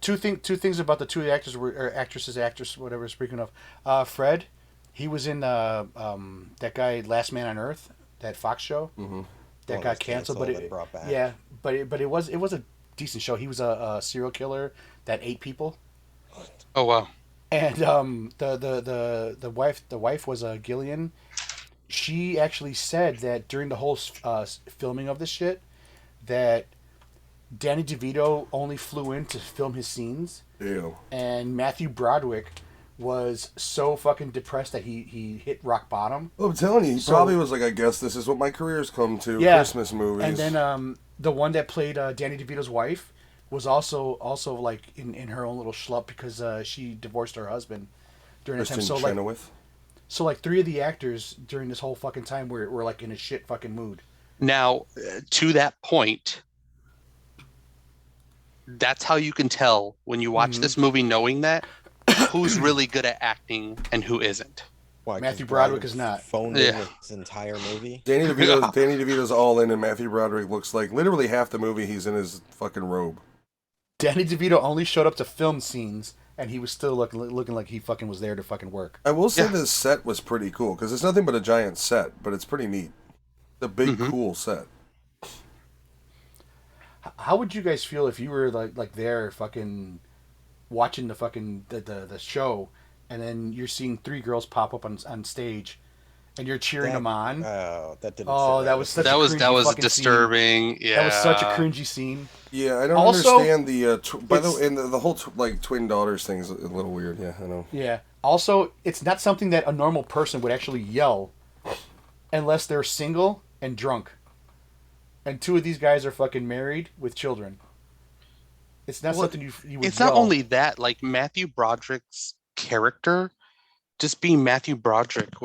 Two things about the two actors or actress, whatever. Speaking of, Fred, he was in that guy Last Man on Earth, that Fox show Mm-hmm. that One got was canceled, but canceled it and brought back. yeah, but it was a decent show. He was a serial killer that ate people, Oh wow. and the wife was Gillian. She actually said that during the whole filming of this shit, that Danny DeVito only flew in to film his scenes, Ew. and Matthew Broderick was so fucking depressed that he hit rock bottom. Well, I'm telling you, he probably was like, I guess this is what my career's come to. Yeah. Christmas movies. And then the one that played Danny DeVito's wife was also like in her own little schlup because she divorced her husband during that time. Kristen Chenoweth. So like 3 of the actors during this whole fucking time were like in a shit fucking mood. Now, to that point, that's how you can tell when you watch this movie, knowing that who's really good at acting and who isn't. Why, 'cause Matthew Broderick is not. phoned in this entire movie. Danny DeVito's all in, and Matthew Broderick looks like literally half the movie he's in his fucking robe. Danny DeVito only showed up to film scenes and he was still looking like he fucking was there to fucking work. I will say this set was pretty cool because it's nothing but a giant set, but it's pretty neat. It's a big, cool set. How would you guys feel if you were like there fucking watching the fucking the show, and then you're seeing 3 girls pop up on stage, and you're cheering them on? Oh, that didn't. Oh, that was such that a was cringy disturbing. Scene. Yeah, That was such a cringy scene. Yeah, I don't Also, understand the. By the way, and the whole like twin daughters thing is a little weird. Yeah, I know. Yeah. Also, it's not something that a normal person would actually yell, unless they're single and drunk. And 2 of these guys are fucking married with children. It's not something you would It's yell. not only that, like Matthew Broderick's character, just being Matthew Broderick it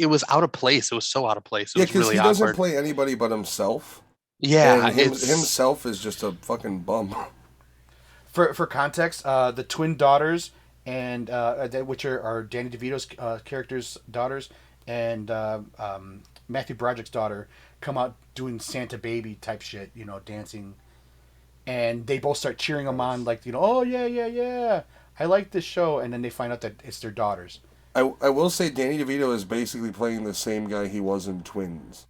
was out of place. It was so out of place. It Yeah, was because really he doesn't awkward. play anybody but himself. Yeah, and himself is just a fucking bum. For context, the twin daughters and which are Danny DeVito's character's daughters and Matthew Broderick's daughter come out doing Santa Baby type shit, dancing, and they both start cheering them on, like, oh yeah, I like this show, and then they find out that it's their daughters. I will say Danny DeVito is basically playing the same guy he was in Twins.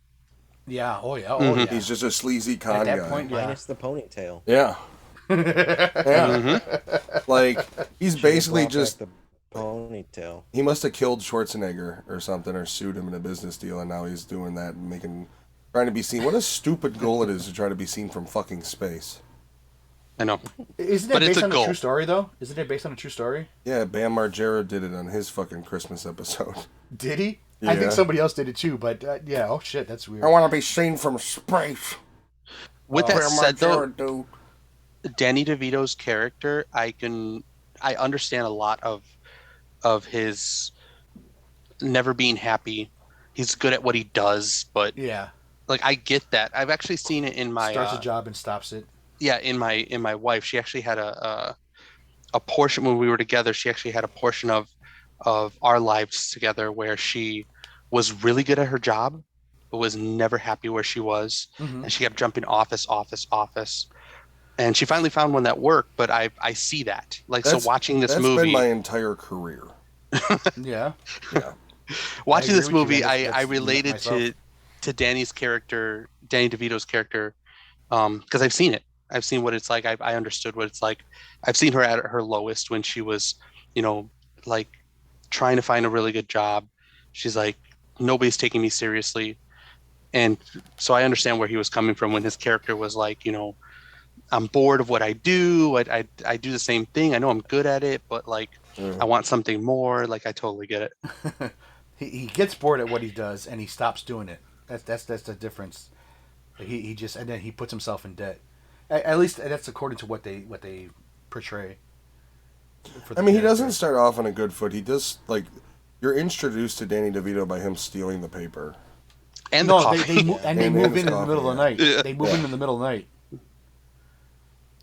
Yeah, oh yeah, He's just a sleazy con At that guy. point, yeah. Minus the ponytail. Yeah. Yeah. Like, he's basically Brought back just... the ponytail. He must have killed Schwarzenegger or something, or sued him in a business deal, and now he's doing that and trying to be seen. What a stupid goal it is to try to be seen from fucking space. I know. Isn't it But it's based a on goal. a true story, though? Isn't it based on a true story? Yeah, Bam Margera did it on his fucking Christmas episode. Did he? Yeah. I think somebody else did it too, but yeah, oh shit, that's weird. I want to be seen from space. With that Bam said, though, Margera, dude. Danny DeVito's character, I understand a lot of his never being happy. He's good at what he does, but Yeah, like I get that. I've actually seen it in my starts a job and stops it. yeah, in my wife. She actually had a portion when we were together. She actually had a portion of our lives together where she was really good at her job, but was never happy where she was, Mhm. and she kept jumping office, and she finally found one that worked. But I see that, like, so watching this That's movie, been my entire career. Yeah. Yeah. watching I this agree with you. movie, I That's related myself. to Danny DeVito's character, because I've seen it. I've seen what it's like. I understood what it's like. I've seen her at her lowest when she was, like trying to find a really good job. She's like, nobody's taking me seriously. And so I understand where he was coming from when his character was like, I'm bored of what I do. I do the same thing. I know I'm good at it, but like, I want something more. Like, I totally get it. He gets bored at what he does and he stops doing it. That's the difference. He just, and then he puts himself in debt. At least that's according to what they portray. I mean, he doesn't start off on a good foot. He does, like, you're introduced to Danny DeVito by him stealing the paper. And No, the coffee. they move And in his the middle of the coffee, night. yeah. They move in the middle of the night.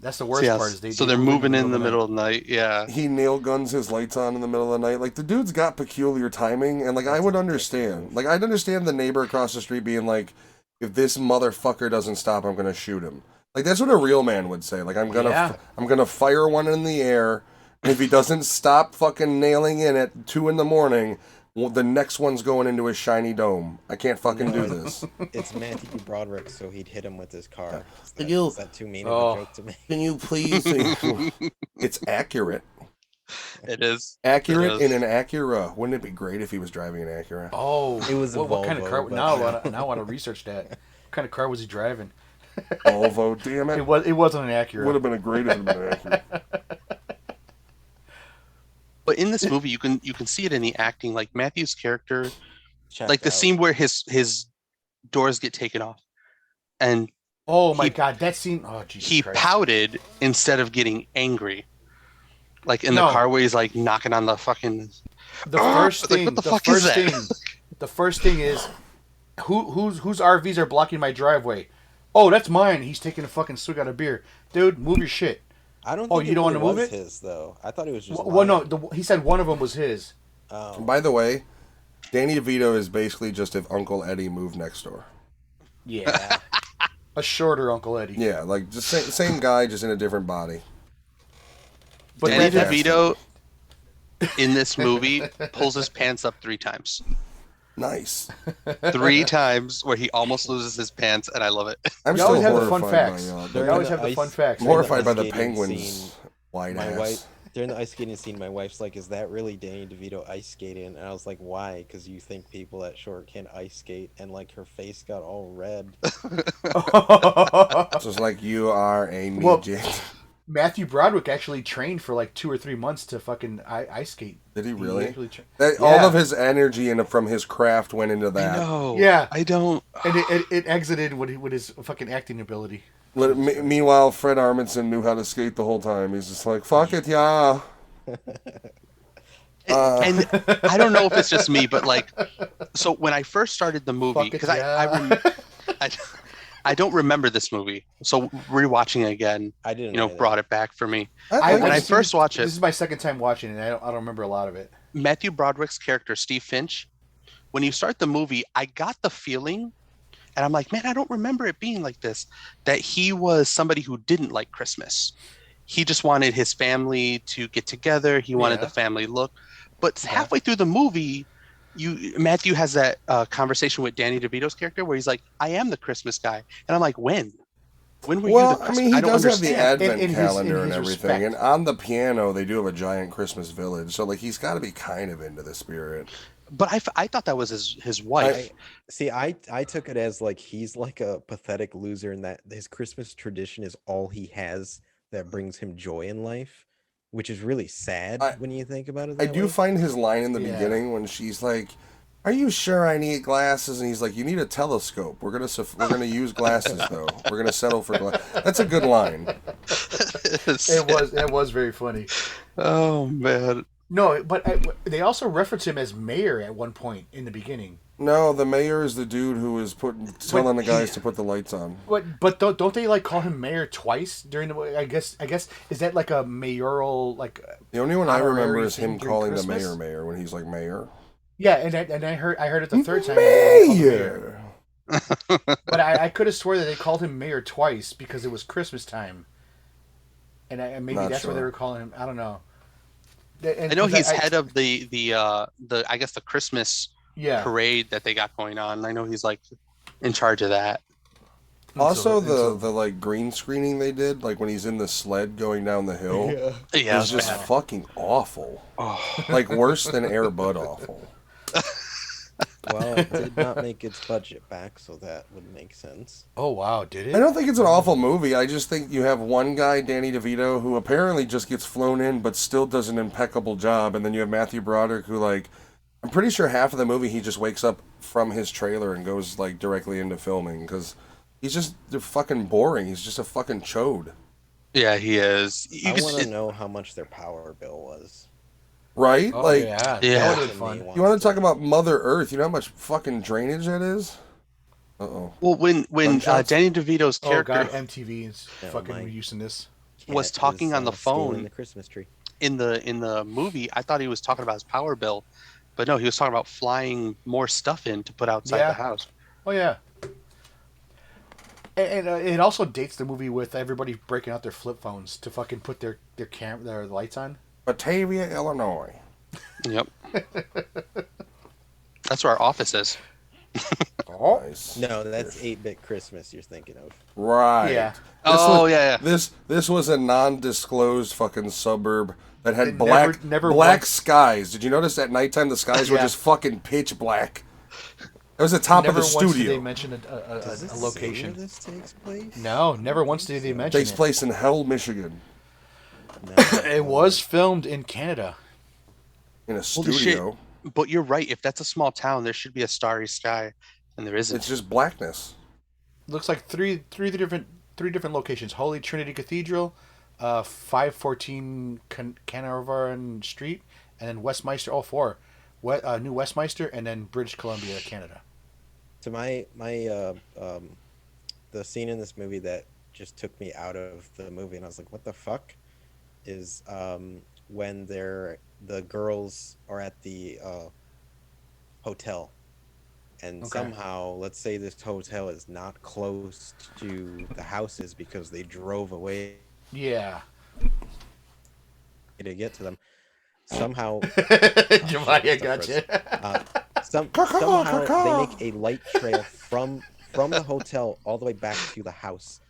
That's the worst Yes. part. Is So they're moving in the middle of the night. Yeah. He nail guns his lights on in the middle of the night. Like, the dude's got peculiar timing, and, like, I would understand. Like, I'd understand the neighbor across the street being like, if this motherfucker doesn't stop, I'm gonna shoot him. Like, that's what a real man would say. Like, I'm gonna fire one in the air, and if he doesn't stop fucking nailing in at 2 a.m, well, the next one's going into his shiny dome. I can't fucking do this. It's Matthew Broderick, so he'd hit him with his car. Is that too mean Oh. of a joke to me? Can you please? It's accurate. It is. Accurate It is. in an Acura. Wouldn't it be great if he was driving an Acura? Oh, It was a what kind of Volvo, car? but Now I want to research that. What kind of car was he driving? Volvo, damn it. It wasn't an Acura. Would have been a great if it had been an Acura. But in this movie, you can see it in the acting. Like Matthew's character, Checked like the out. scene where his doors get taken off, and Oh my He- god, that scene! Oh Jesus he Christ! pouted instead of getting angry. Like in No. the car where he's like knocking on the fucking. The first Like, thing, what the the fuck is first that? thing, the first thing is, whose RVs are blocking my driveway? Oh, that's mine. He's taking a fucking swig out of beer, dude. Move your shit. I don't. Oh, Think you don't really wanna move was it? His though. I thought he was just. Well, no, lying. he said one of them was his. Oh. By the way, Danny DeVito is basically just if Uncle Eddie moved next door. Yeah, a shorter Uncle Eddie. Yeah, like just same guy, just in a different body. But Danny that's- DeVito in this movie pulls his pants up 3 times. Nice. 3 times where he almost loses his pants, and I love it. I'm You still always have the fun horrified facts. by You During always the have the fun ice- facts. I'm during the horrified by ice the skating penguins' scene, white my ass. wife during the ice skating scene, my wife's like, "Is that really Danny DeVito ice skating?" And I was like, "Why? Because you think people that short can ice skate?" And like her face got all red. Just like you are a Well, midget. Matthew Broderick actually trained for like 2 or 3 months to fucking ice skate. Did he really? actually All Yeah. of his energy and from his craft went into that. I know. Yeah. I don't. And it exited with his fucking acting ability. Meanwhile, Fred Armisen knew how to skate the whole time. He's just like, fuck it, yeah. And I don't know if it's just me, but like, so when I first started the movie, Fuck it, because yeah. I don't remember this movie, so rewatching it again, I didn't. you know, either. brought it back for me. I When I think first watched This it, is my second time watching it. I don't remember a lot of it. Matthew Broderick's character, Steve Finch, when you start the movie, I got the feeling, and I'm like, man, I don't remember it being like this, that he was somebody who didn't like Christmas. He just wanted his family to get together. He wanted Yeah. the family look. But halfway through the movie, Matthew has that conversation with Danny DeVito's character where he's like, I am the Christmas guy. And I'm like, when? When were you the well, I Christmas? mean, he don't does have the understand. advent In his calendar and everything, respect. and on the piano they do have a giant Christmas village, so like he's got to be kind of into the spirit. But I thought that was his wife. I took it as like he's like a pathetic loser, and that his Christmas tradition is all he has that brings him joy in life, which is really sad when you think about it. I that do way. find his line in the Yeah. beginning when she's like, "Are you sure I need glasses?" and he's like, "You need a telescope. We're gonna use glasses though. We're gonna settle for glasses." That's a good line. It was very funny. Oh man. No, but they also reference him as mayor at one point in the beginning. No, the mayor is the dude who is telling the guys to put the lights on. But don't they like call him mayor twice during the? I guess is that like a mayoral like? The only one I remember honorary is him thing during calling Christmas? the mayor when he's like mayor. Yeah, and I heard it the third time. They called him mayor. Mayor. But I could have swore that they called him mayor twice because it was Christmas time, and maybe Not that's why they sure. were calling him. I don't know. I know he's head of the I guess the Christmas Yeah. parade that they got going on. I know he's like in charge of that. Also, the like green screening they did, like when he's in the sled going down the hill, Yeah, is just bad. fucking awful. Oh. Like worse than Air Bud awful. Well, it did not make its budget back, so that would make sense. Oh wow, did it? I don't think it's an awful movie. I just think you have one guy, Danny DeVito, who apparently just gets flown in but still does an impeccable job, and then you have Matthew Broderick, who like, I'm pretty sure half of the movie he just wakes up from his trailer and goes like directly into filming because they're fucking boring. He's just a fucking chode. Yeah, he is. I want to know how much their power bill was. Right? Oh, like, yeah, Yeah. that would have been fun. you want to talk about Mother Earth? You know how much fucking drainage that is? Uh-oh. Well, when Gunshots? Danny DeVito's Oh character god, MTV is Yeah, fucking my- reusing this. was Cat talking is, on the stealing phone. the Christmas tree. in the movie, I thought he was talking about his power bill, but no, he was talking about flying more stuff in to put outside Yeah. the house. Oh yeah. And it also dates the movie with everybody breaking out their flip phones to fucking put their lights on. Batavia, Illinois. Yep. That's where our office is. Oh. Nice. No, that's 8-bit Christmas you're thinking of. Right. Yeah. Yeah. This was a non-disclosed fucking suburb that had It black never black once- skies. Did you notice at nighttime the skies were Yeah. just fucking pitch black? That was the top Never of the once did they studio. mention Does this a say location. where this takes place? No, never once did they mention Takes it. place in Hell, Michigan, No. It was filmed in Canada. in a Holy shit. studio. But you're right. If that's a small town, there should be a starry sky, and there isn't. It's just blackness. Looks like three different locations: Holy Trinity Cathedral, 514 Carnarvon Street, and then Westminster. All four, New Westminster, and then British Columbia, Canada. So the scene in this movie that just took me out of the movie, and I was like, "What the fuck?" is when the girls are at the hotel, and Okay. somehow, let's say this hotel is not close to the houses because they drove away. Yeah. to get to them. Somehow, Jemaya gotcha. Somehow they make a light trail from the hotel all the way back to the house.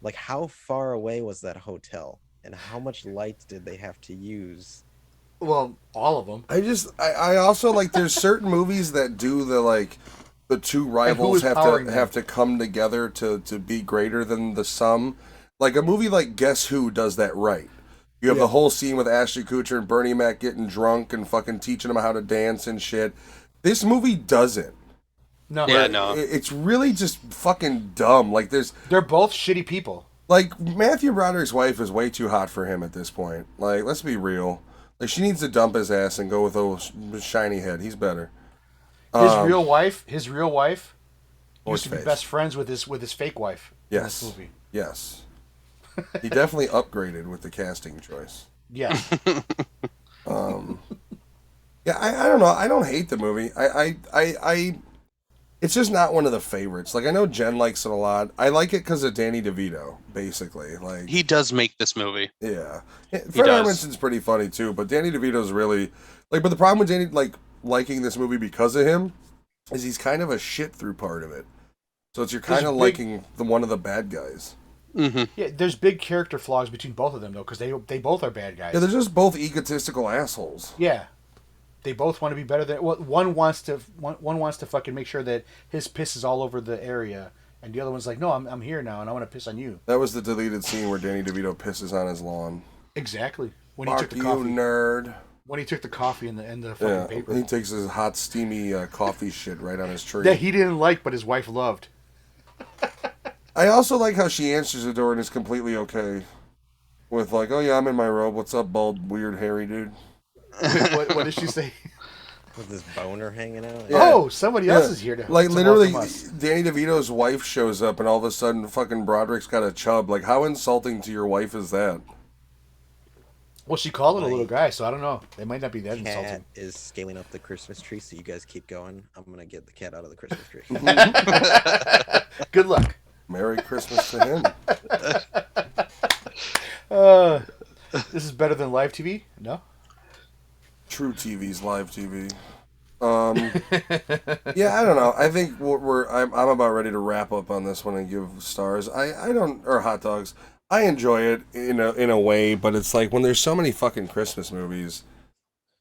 Like, how far away was that hotel, and how much light did they have to use? Well, all of them. I also like there's certain movies that do the two rivals have to come together to be greater than the sum. Like a movie like Guess Who does that right. You have the whole scene with Ashton Kutcher and Bernie Mac getting drunk and fucking teaching them how to dance and shit. This movie doesn't. No. Yeah, no. It's really just fucking dumb. Like they're both shitty people. Like Matthew Broderick's wife is way too hot for him at this point. Like, let's be real. Like, she needs to dump his ass and go with a shiny head. He's better. His real wife used to be face. best friends with his fake wife. Yes. In this movie. Yes. He definitely upgraded with the casting choice. Yes. Yeah, I don't know. I don't hate the movie. It's just not one of the favorites. Like, I know Jen likes it a lot. I like it because of Danny DeVito, basically. Like, He does make this movie. yeah. Fred Armisen's pretty funny too, but Danny DeVito's really like. But the problem with Danny liking this movie because of him is he's kind of a shit through part of it. So you're kind of liking one of the bad guys. Mm-hmm. Yeah, there's big character flaws between both of them though, because they both are bad guys. Yeah, they're just both egotistical assholes. Yeah. They both want to be better than one wants to fucking make sure that his piss is all over the area, and the other one's like, no, I'm here now and I want to piss on you. That was the deleted scene where Danny DeVito pisses on his lawn. Exactly. When Fuck he took the you, coffee. nerd. When he took the coffee and the fucking paper. He takes his hot, steamy coffee shit right on his tree. That he didn't like, but his wife loved. I also like how she answers the door and is completely okay with like, oh yeah, I'm in my robe. What's up, bald, weird, hairy dude? What did she say? With this boner hanging out. Yeah. Oh, somebody else is here to like to literally. welcome us. Danny DeVito's wife shows up, and all of a sudden, fucking Broderick's got a chub. Like, how insulting to your wife is that? Well, she called it a little guy, so I don't know. It might not be that Cat insulting. is scaling up the Christmas tree, so you guys keep going. I'm gonna get the cat out of the Christmas tree. Good luck. Merry Christmas to him. This is better than live TV? No? True TV's live TV. Yeah, I don't know. I think I'm about ready to wrap up on this one and give stars. I don't, or hot dogs. I enjoy it in a way, but it's like when there's so many fucking Christmas movies,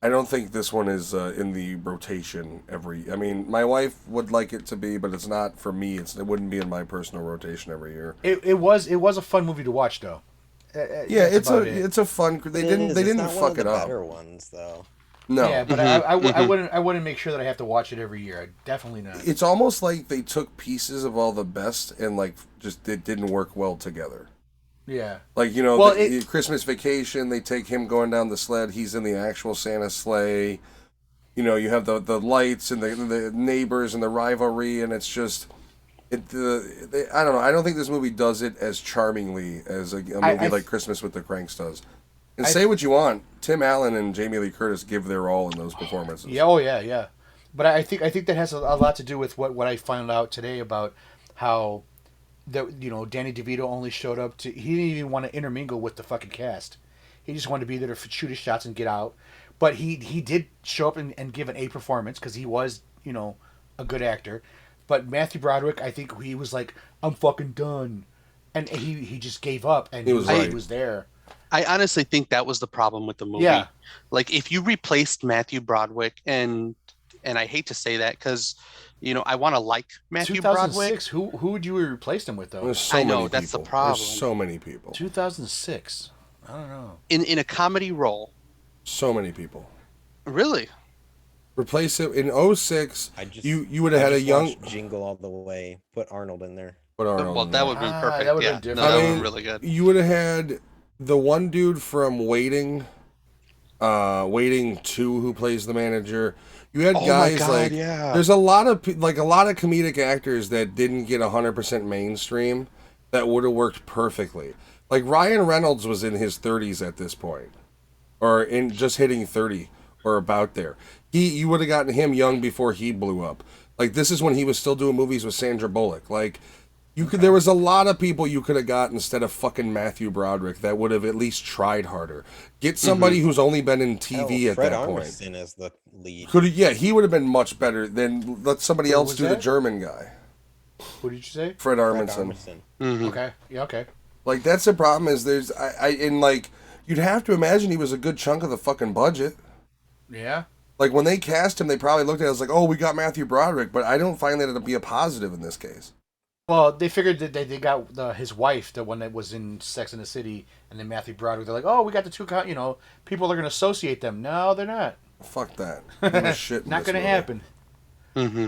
I don't think this one is in the rotation I mean, my wife would like it to be, but it's not for me. It wouldn't be in my personal rotation every year. It was a fun movie to watch, though. Yeah, it's a fun. They didn't not fuck one of it the up. better ones, though. No. Yeah, but I wouldn't make sure that I have to watch it every year. Definitely not. It's almost like they took pieces of all the best and like just it didn't work well together. Yeah. Like, you know, Well, the Christmas Vacation, they take him going down the sled. He's in the actual Santa sleigh. You know, you have the lights and the neighbors and the rivalry, and it's just, I don't know. I don't think this movie does it as charmingly as a movie like Christmas with the Cranks does. And say what you want, Tim Allen and Jamie Lee Curtis give their all in those performances. Yeah, yeah. But I think that has a lot to do with what I found out today about how Danny DeVito only showed up he didn't even want to intermingle with the fucking cast. He just wanted to be there to shoot his shots and get out. But he did show up and give an A performance because he was, a good actor. But Matthew Broderick, I think he was like, I'm fucking done. And he just gave up and he was there. I honestly think that was the problem with the movie. Yeah. Like, if you replaced Matthew Broderick, and I hate to say that because, I want to like Matthew Broderick. 2006, who would you replace him with, though? I know, that's the problem. There's so many people. 2006. I don't know. In a comedy role. So many people. Really? Replace it in 06. You would have had a young Jingle All the Way. Put Arnold in there. Well, that would have been perfect. That would have been different. No, that would have been really good. You would have had the one dude from Waiting 2 who plays the manager. You had guys there's a lot of comedic actors that didn't get 100% mainstream that would have worked perfectly. Like Ryan Reynolds was in his 30s at this point, or in just hitting 30 or about there. You would have gotten him young before he blew up. Like, this is when he was still doing movies with Sandra Bullock. Like, There was a lot of people you could have got instead of fucking Matthew Broderick that would have at least tried harder. Get somebody who's only been in TV at Fred that Armisen point. as the lead. He would have been much better than let somebody else do the German guy. Who did you say? Fred Armisen. Okay. Yeah. Okay. Like that's the problem is you'd have to imagine he was a good chunk of the fucking budget. Yeah. Like when they cast him, they probably looked at it as like, oh, we got Matthew Broderick, but I don't find that to be a positive in this case. Well, they figured that they got his wife, the one that was in Sex and the City, and then Matthew Broderick. They're like, oh, we got the two, people are going to associate them. No, they're not. Fuck that. He was shit in Not this going to movie. happen. Mm-hmm.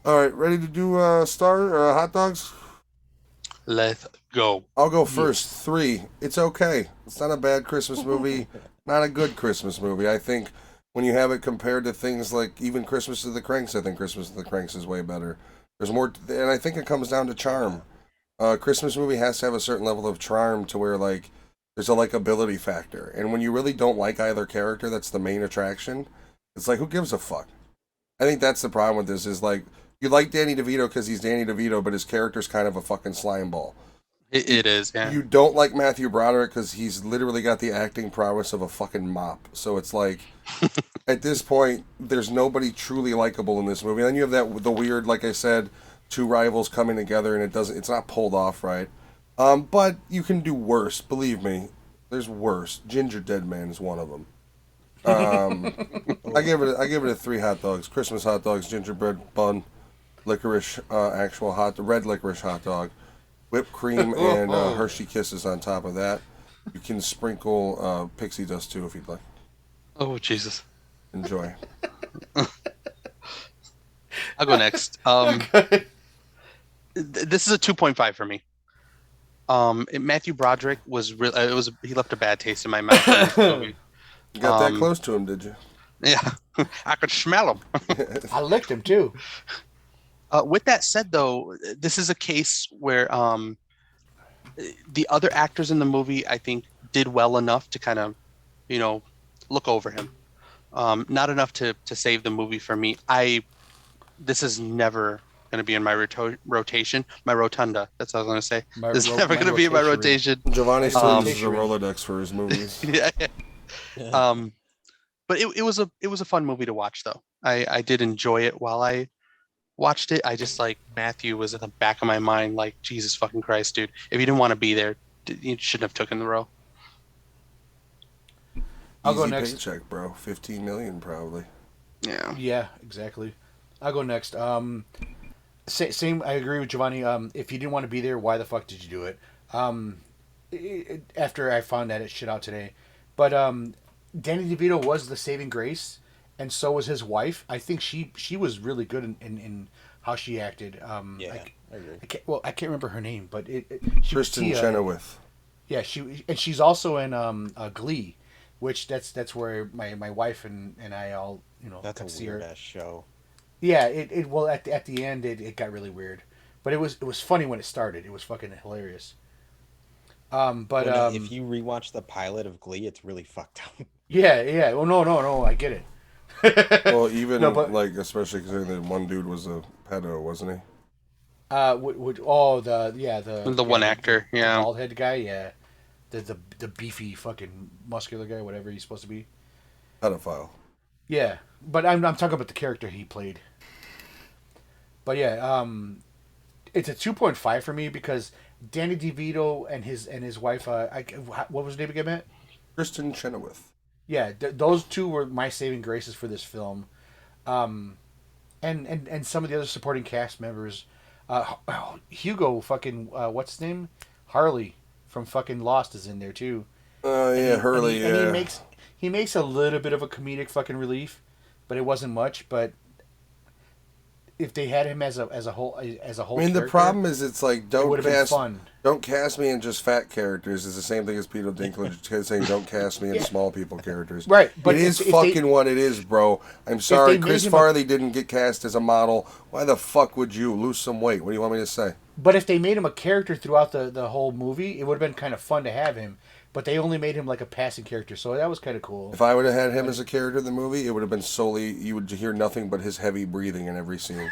All right, ready to do hot dogs? Let's go. I'll go first. 3. It's okay. It's not a bad Christmas movie. Not a good Christmas movie. I think when you have it compared to things like even Christmas of the Cranks, I think Christmas of the Cranks is way better. There's more, and I think it comes down to charm. Christmas movie has to have a certain level of charm to where like there's a likability factor, and when you really don't like either character, that's the main attraction. It's like who gives a fuck? I think that's the problem with this. Is like you like Danny DeVito because he's Danny DeVito, but his character's kind of a fucking slime ball. It is. Yeah. You don't like Matthew Broderick because he's literally got the acting prowess of a fucking mop. So it's like, at this point, there's nobody truly likable in this movie. And then you have the weird, like I said, two rivals coming together, and it's not pulled off right. But you can do worse. Believe me, there's worse. Ginger Dead Man is one of them. I give it a 3 hot dogs. Christmas hot dogs, gingerbread bun, licorice, red licorice hot dog. Whipped cream and Hershey Kisses on top of that. You can sprinkle pixie dust too if you'd like. Oh, Jesus. Enjoy. I'll go next. This is a 2.5 for me. Matthew Broderick was he left a bad taste in my mouth in this movie. You got that close to him, did you? Yeah, I could smell him. I licked him too. With that said, though, this is a case where the other actors in the movie, I think, did well enough to kind of, look over him. Not enough to save the movie for me. This is never going to be in my rotation. My rotunda. That's what I was going to say. This is never going to be in my rotation. Giovanni still uses a Rolodex for his movies. Yeah. But it was a fun movie to watch, though. I did enjoy it while I watched it. I just like Matthew was in the back of my mind, like Jesus fucking Christ, dude. If you didn't want to be there, you shouldn't have taken the role. I'll go next. Paycheck, bro. 15 million probably. Yeah. Yeah, exactly. I'll go next. Same. I agree with Giovanni. If you didn't want to be there, why the fuck did you do it? After I found that shit out today, but Danny DeVito was the saving grace, and so was his wife. I think she was really good in how she acted. I agree. I can't remember her name, but Kristen Chenoweth. Yeah, she's also in Glee, which that's where my wife and I all That's a weird ass show. Yeah, at the end it got really weird, but it was funny when it started. It was fucking hilarious. If you rewatch the pilot of Glee, it's really fucked up. Yeah. Well, no, I get it. Well, even especially considering that one dude was a pedo, wasn't he? The one actor, the yeah, bald head guy, yeah, the beefy fucking muscular guy, whatever he's supposed to be. Pedophile. Yeah, but I'm talking about the character he played. But yeah, it's a 2.5 for me because Danny DeVito and his wife, what was her name again, Matt? Kristen Chenoweth. Yeah, those two were my saving graces for this film, and some of the other supporting cast members, Hugo fucking what's his name, Harley from fucking Lost is in there too. Hurley. And he makes a little bit of a comedic fucking relief, but it wasn't much. But if they had him as a whole, I mean, the problem is it's like don't cast me in just fat characters. It's the same thing as Peter Dinklage saying don't cast me in small people characters. Right, but it is fucking what it is, bro. I'm sorry, Chris Farley didn't get cast as a model. Why the fuck would you lose some weight? What do you want me to say? But if they made him a character throughout the whole movie, it would have been kind of fun to have him. But they only made him like a passing character, so that was kind of cool. If I would have had him as a character in the movie, it would have been solely, you would hear nothing but his heavy breathing in every scene.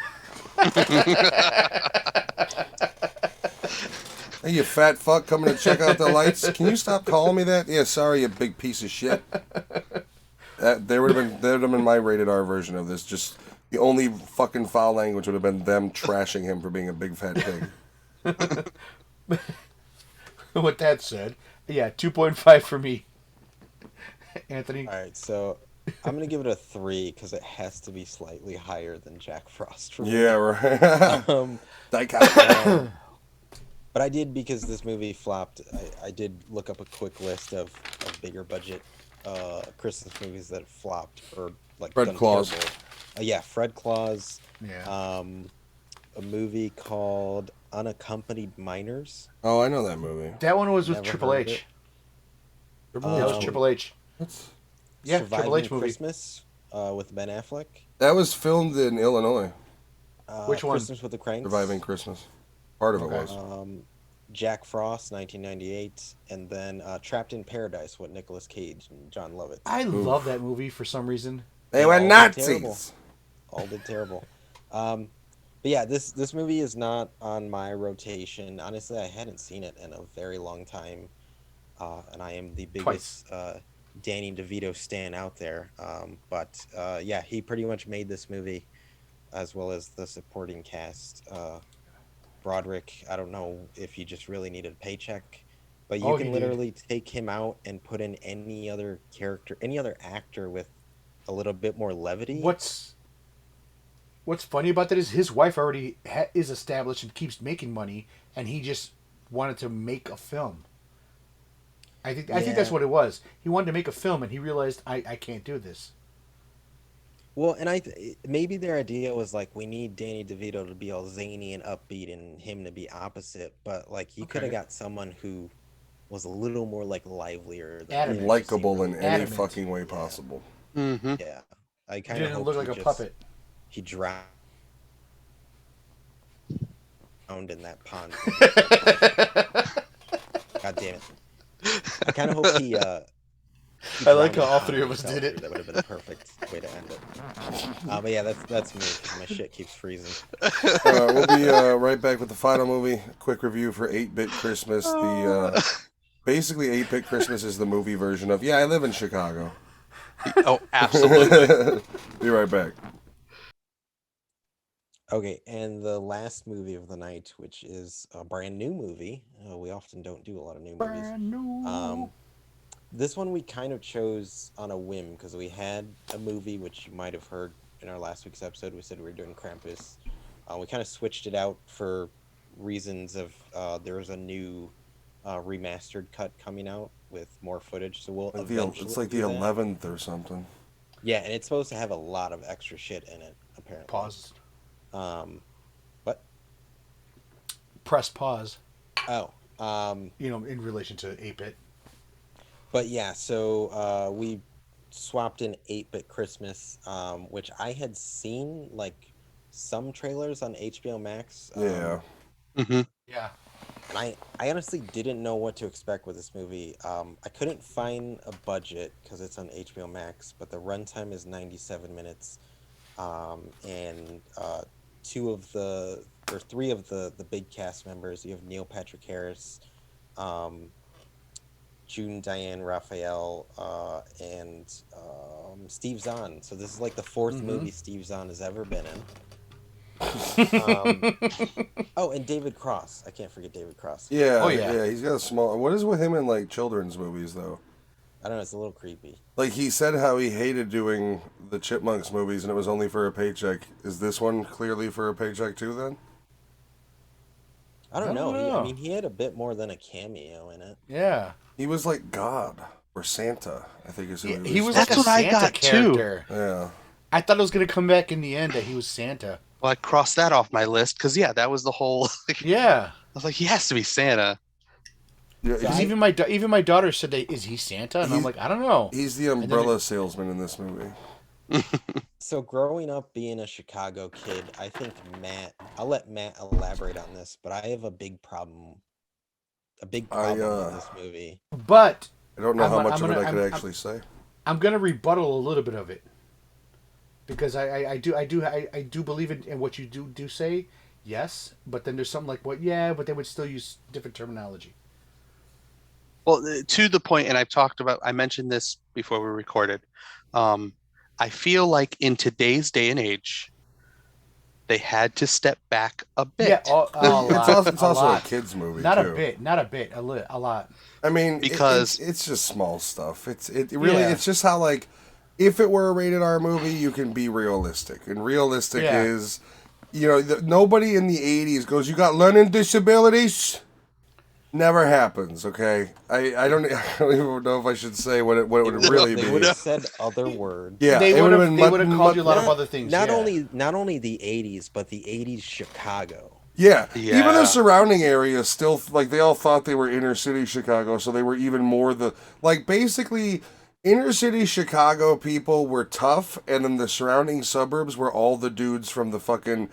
Hey, you fat fuck coming to check out the lights. Can you stop calling me that? Yeah, sorry, you big piece of shit. That would have been my rated R version of this. Just the only fucking foul language would have been them trashing him for being a big fat pig. With that said, yeah, 2.5 for me. Anthony? All right, so I'm gonna give it a 3 because it has to be slightly higher than Jack Frost for me. Yeah, right. Um, Dichotomy. but I did, because this movie flopped. I did look up a quick list of bigger budget Christmas movies that flopped or like Fred done Claus. terrible. Yeah, Fred Claus. Yeah. A movie called Unaccompanied Minors. Oh, I know that movie. That one was with Never Triple heard of H. it. That was Triple H. That's, Yeah, Surviving Triple H movie. Christmas with Ben Affleck. that was filmed in Illinois. Which one? Christmas with the Cranks. Surviving Christmas. Part of it Okay. was. Jack Frost, 1998, and then Trapped in Paradise with Nicolas Cage and John Lovitz. I love that movie for some reason. They all were did Nazis. terrible. All did terrible. But yeah, this movie is not on my rotation. Honestly, I hadn't seen it in a very long time, and I am the biggest Danny DeVito stan out there. But yeah, he pretty much made this movie, as well as the supporting cast. Broderick, I don't know if he just really needed a paycheck, but you can literally take him out and put in any other character, any other actor with a little bit more levity. What's funny about that is his wife already is established and keeps making money, and he just wanted to make a film. I think that's what it was. He wanted to make a film, and he realized I can't do this. Well, and maybe their idea was like, we need Danny DeVito to be all zany and upbeat and him to be opposite, but like you could have got someone who was a little more like livelier, than Likable in any Adamant. fucking way possible. Mm-hmm. Yeah, I He kind of didn't look like a puppet. He drowned in that pond. God damn it! I kind of hope he. I like how all three of us did it. That would have been a perfect way to end it. But yeah, that's me, because my shit keeps freezing. We'll be right back with the final movie. A quick review for 8-Bit Christmas. The basically 8-Bit Christmas is the movie version of I Live in Chicago. Oh, absolutely. Be right back. Okay, and the last movie of the night, which is a brand new movie. We often don't do a lot of new movies. Brand new. This one we kind of chose on a whim, because we had a movie, which you might have heard in our last week's episode. We said we were doing Krampus. We kind of switched it out for reasons of there was a new remastered cut coming out with more footage. So we'll eventually It's like the do that. 11th or something. Yeah, and it's supposed to have a lot of extra shit in it, apparently. Pause. What? Press pause. Oh. In relation to 8-Bit. But yeah, so we swapped in 8-Bit Christmas, which I had seen like some trailers on HBO Max. Yeah. Mm-hmm. Yeah. And I honestly didn't know what to expect with this movie. I couldn't find a budget because it's on HBO Max, but the runtime is 97 minutes. And three of the big cast members, you have Neil Patrick Harris, June Diane Raphael, and Steve Zahn. So this is like the fourth movie Steve Zahn has ever been in. Oh, and David Cross. I can't forget David Cross. Yeah. Oh, yeah. Yeah, he's got a small... What is with him in, like, children's movies, though? I don't know, it's a little creepy. Like, he said how he hated doing the Chipmunks movies and it was only for a paycheck. Is this one clearly for a paycheck, too, then? I don't know. know. I mean, he had a bit more than a cameo in it. Yeah. He was like God. Or Santa, I think is who he was. He was That's like a what I Santa got, too. character. Yeah. I thought it was going to come back in the end that he was Santa. Well, I crossed that off my list because that was the whole. Yeah. I was like, he has to be Santa. Yeah, Because even my daughter said, "Is he Santa?" And I'm like, I don't know. he's the umbrella salesman in this movie. So growing up being a Chicago kid, I think I'll let Matt elaborate on this, but I have a big problem with this movie. But I don't know how much of it I I'm could actually say. I'm going to rebuttal a little bit of it. because I do believe in what you do say, yes, but then there's something like what, yeah, but they would still use different terminology. Well, to the point, and I mentioned this before we recorded. Um, I feel like in today's day and age, they had to step back a Yeah, bit a lot, It's a also a lot. kids movie Not a too. bit, not a bit, a lot. I mean, because it's just small stuff. It really Yeah. it's just how like if it were a rated R movie, you can be realistic, and realistic Yeah. is, nobody in the '80s goes, "You got learning disabilities." Never happens. Okay, I don't even know if I should say what it would really They be. would have said other words. Yeah, They it would would have been they would have called you a lot of other things. Not Yeah. only the '80s, but the '80s Chicago. Yeah. Yeah. Even the surrounding areas still, like, they all thought they were inner city Chicago, so they were even more basically, inner city Chicago people were tough, and then the surrounding suburbs were all the dudes from the fucking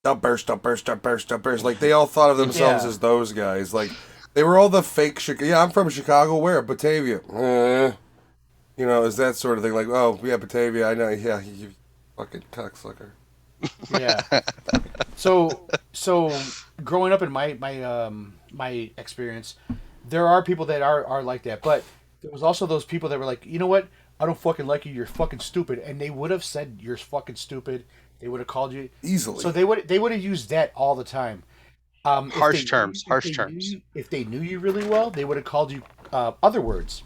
Like, they all thought of themselves Yeah. as those guys. Like, they were all the fake Chicago. Yeah, I'm from Chicago. Where? Batavia. Is that sort of thing. Like, oh, yeah, Batavia. I know. Yeah, you fucking cocksucker. Yeah. So growing up in my experience, there are people that are like that, but there was also those people that were like, you know what? I don't fucking like you. You're fucking stupid, and they would have said you're fucking stupid. They would have called you Easily. So they would have used that all the time. harsh terms. If they knew you really well, they would have called you other words,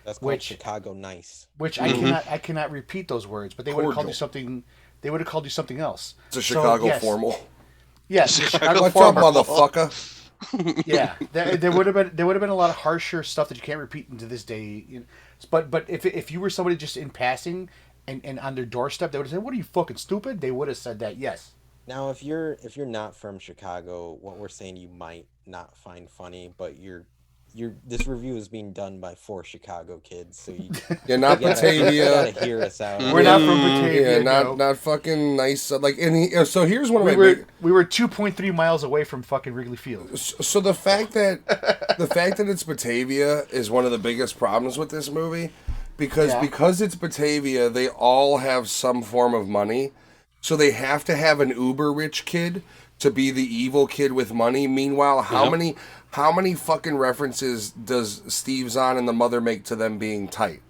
That's called Which- Chicago nice. which Mhm. I cannot repeat those words, but they would have called you Cordial. something. They would have called you something else. It's a So, Chicago yes. formal. Yes, the Chicago What's up, formal. motherfucker? Yeah, there would have been a lot of harsher stuff that you can't repeat into this day. But if you were somebody just in passing and on their doorstep, they would have said, "What are you fucking stupid?" They would have said that. Yes. Now, if you're not from Chicago, what we're saying you might not find funny, but this review is being done by 4 Chicago kids, so Yeah, not you Batavia. gotta hear us out. We're not from Yeah, Batavia. no. not fucking nice. Like, so here's one of We my were big. we were 2.3 miles away from fucking Wrigley Field. So the fact that it's Batavia is one of the biggest problems with this movie, because it's Batavia, they all have some form of money, so they have to have an uber rich kid to be the evil kid with money. Meanwhile, how many fucking references does Steve Zahn and the mother make to them being tight?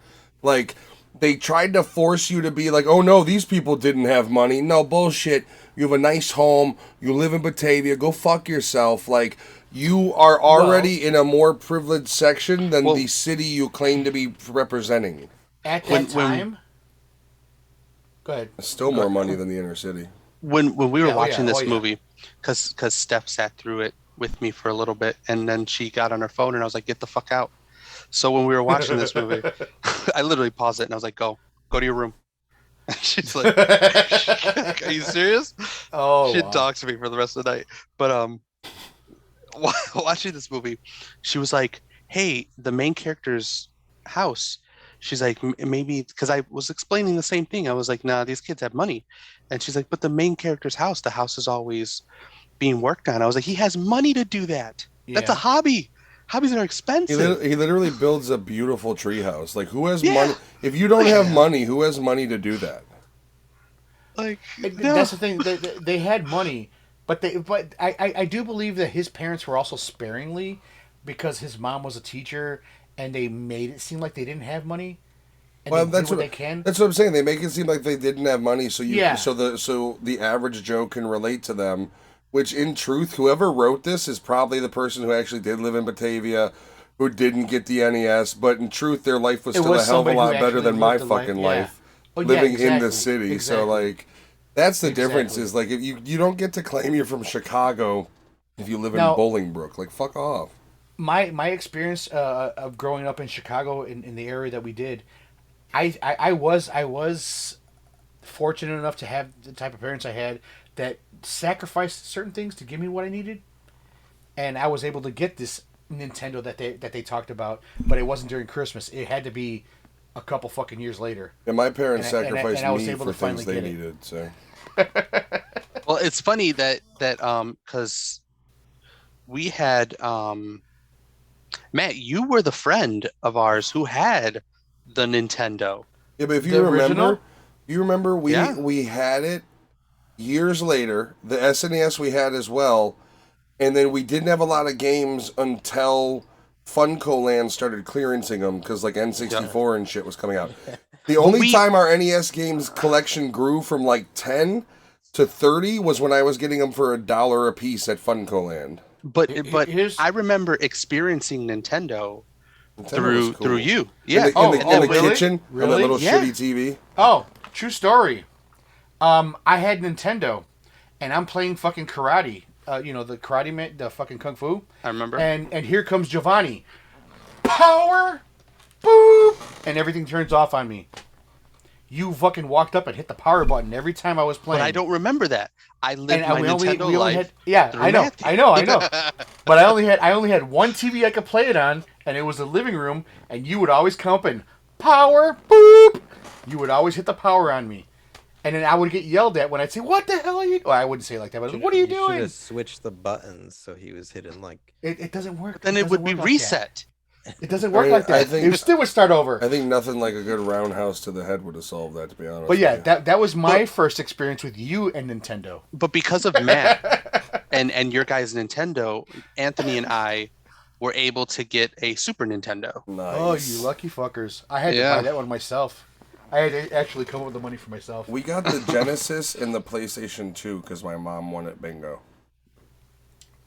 Like, they tried to force you to be like, oh no, these people didn't have money. No, bullshit. You have a nice home. You live in Batavia. Go fuck yourself. Like, you are already in a more privileged section than the city you claim to be representing. At that time. Go ahead. Still more money than the inner city. When we were Yeah, watching this yeah. movie, because Steph sat through it with me for a little bit, and then she got on her phone, and I was like, "Get the fuck out!" So when we were watching this movie, I literally paused it, and I was like, "Go to your room." And she's like, "Are you serious?" Oh, She'd wow. talk to me for the rest of the night. But watching this movie, she was like, "Hey, the main character's house." She's like, maybe because I was explaining the same thing. I was like, "Nah, these kids have money," and she's like, "But the main character's house, the house is always being worked on." I was like, "He has money to do that. That's a Yeah. hobby. Hobbies are He, expensive." he literally builds a beautiful treehouse. Like, who has Yeah. money? If you don't have money, who has money to do that? Like, That's the thing. They had money, but I do believe that his parents were also sparingly, because his mom was a teacher, and they made it seem like they didn't have money. And Well, they that's did what they can. That's what I'm saying. They make it seem like they didn't have money, so Yeah. so the average Joe can relate to them. Which, in truth, whoever wrote this is probably the person who actually did live in Batavia, who didn't get the NES. But in truth, their life was It still was a hell of a somebody who lot better actually than my lived the life, fucking yeah. life, Oh, yeah, living in the exactly, city. So, exactly. like, that's the difference. Exactly. Is like, if you don't get to claim you're from Chicago if you live in Now- Bolingbrook. Like, fuck off. My experience of growing up in Chicago in the area that we did, I was fortunate enough to have the type of parents I had that sacrificed certain things to give me what I needed, and I was able to get this Nintendo that they talked about, but it wasn't during Christmas. It had to be a couple fucking years later. And my parents And I sacrificed was me able for to finally things they get it. needed. So well, it's funny that because we had Matt, you were the friend of ours who had the Nintendo. yeah, but if you The remember, original? You remember we had it years later. The SNES we had as well, and then we didn't have a lot of games until Funko Land started clearancing them because like N64 and shit was coming out. The only time our NES games collection grew from like 10 to 30 was when I was getting them for $1 a piece at Funko Land. But I remember experiencing Nintendo Cool. through you. Yeah. In the really? kitchen, Really? on that little Yeah. shitty TV. Oh, true story. I had Nintendo, and I'm playing fucking karate. The karate man, the fucking kung fu. I remember. And here comes Giovanni. Power, boop, and everything turns off on me. You fucking walked up and hit the power button every time I was playing. But I don't remember that. I lived my Nintendo life. I know. But I only had one TV I could play it on, and it was the living room. And you would always come up and power, boop. You would always hit the power on me, and then I would get yelled at when I'd say, "What the hell are you?" Well, I wouldn't say it like that, but what are you doing? You should have switched the buttons so he was hitting like. It doesn't work. Then it would be reset. It doesn't work like that. It still would start over. I think nothing like a good roundhouse to the head would have solved that, to be honest. But yeah, with you. that was my first experience with you and Nintendo. But because of Matt and your guys' Nintendo, Anthony and I were able to get a Super Nintendo. Nice. Oh, you lucky fuckers! I had to buy that one myself. I had to actually come up with the money for myself. We got the Genesis and the PlayStation 2 because my mom won at bingo.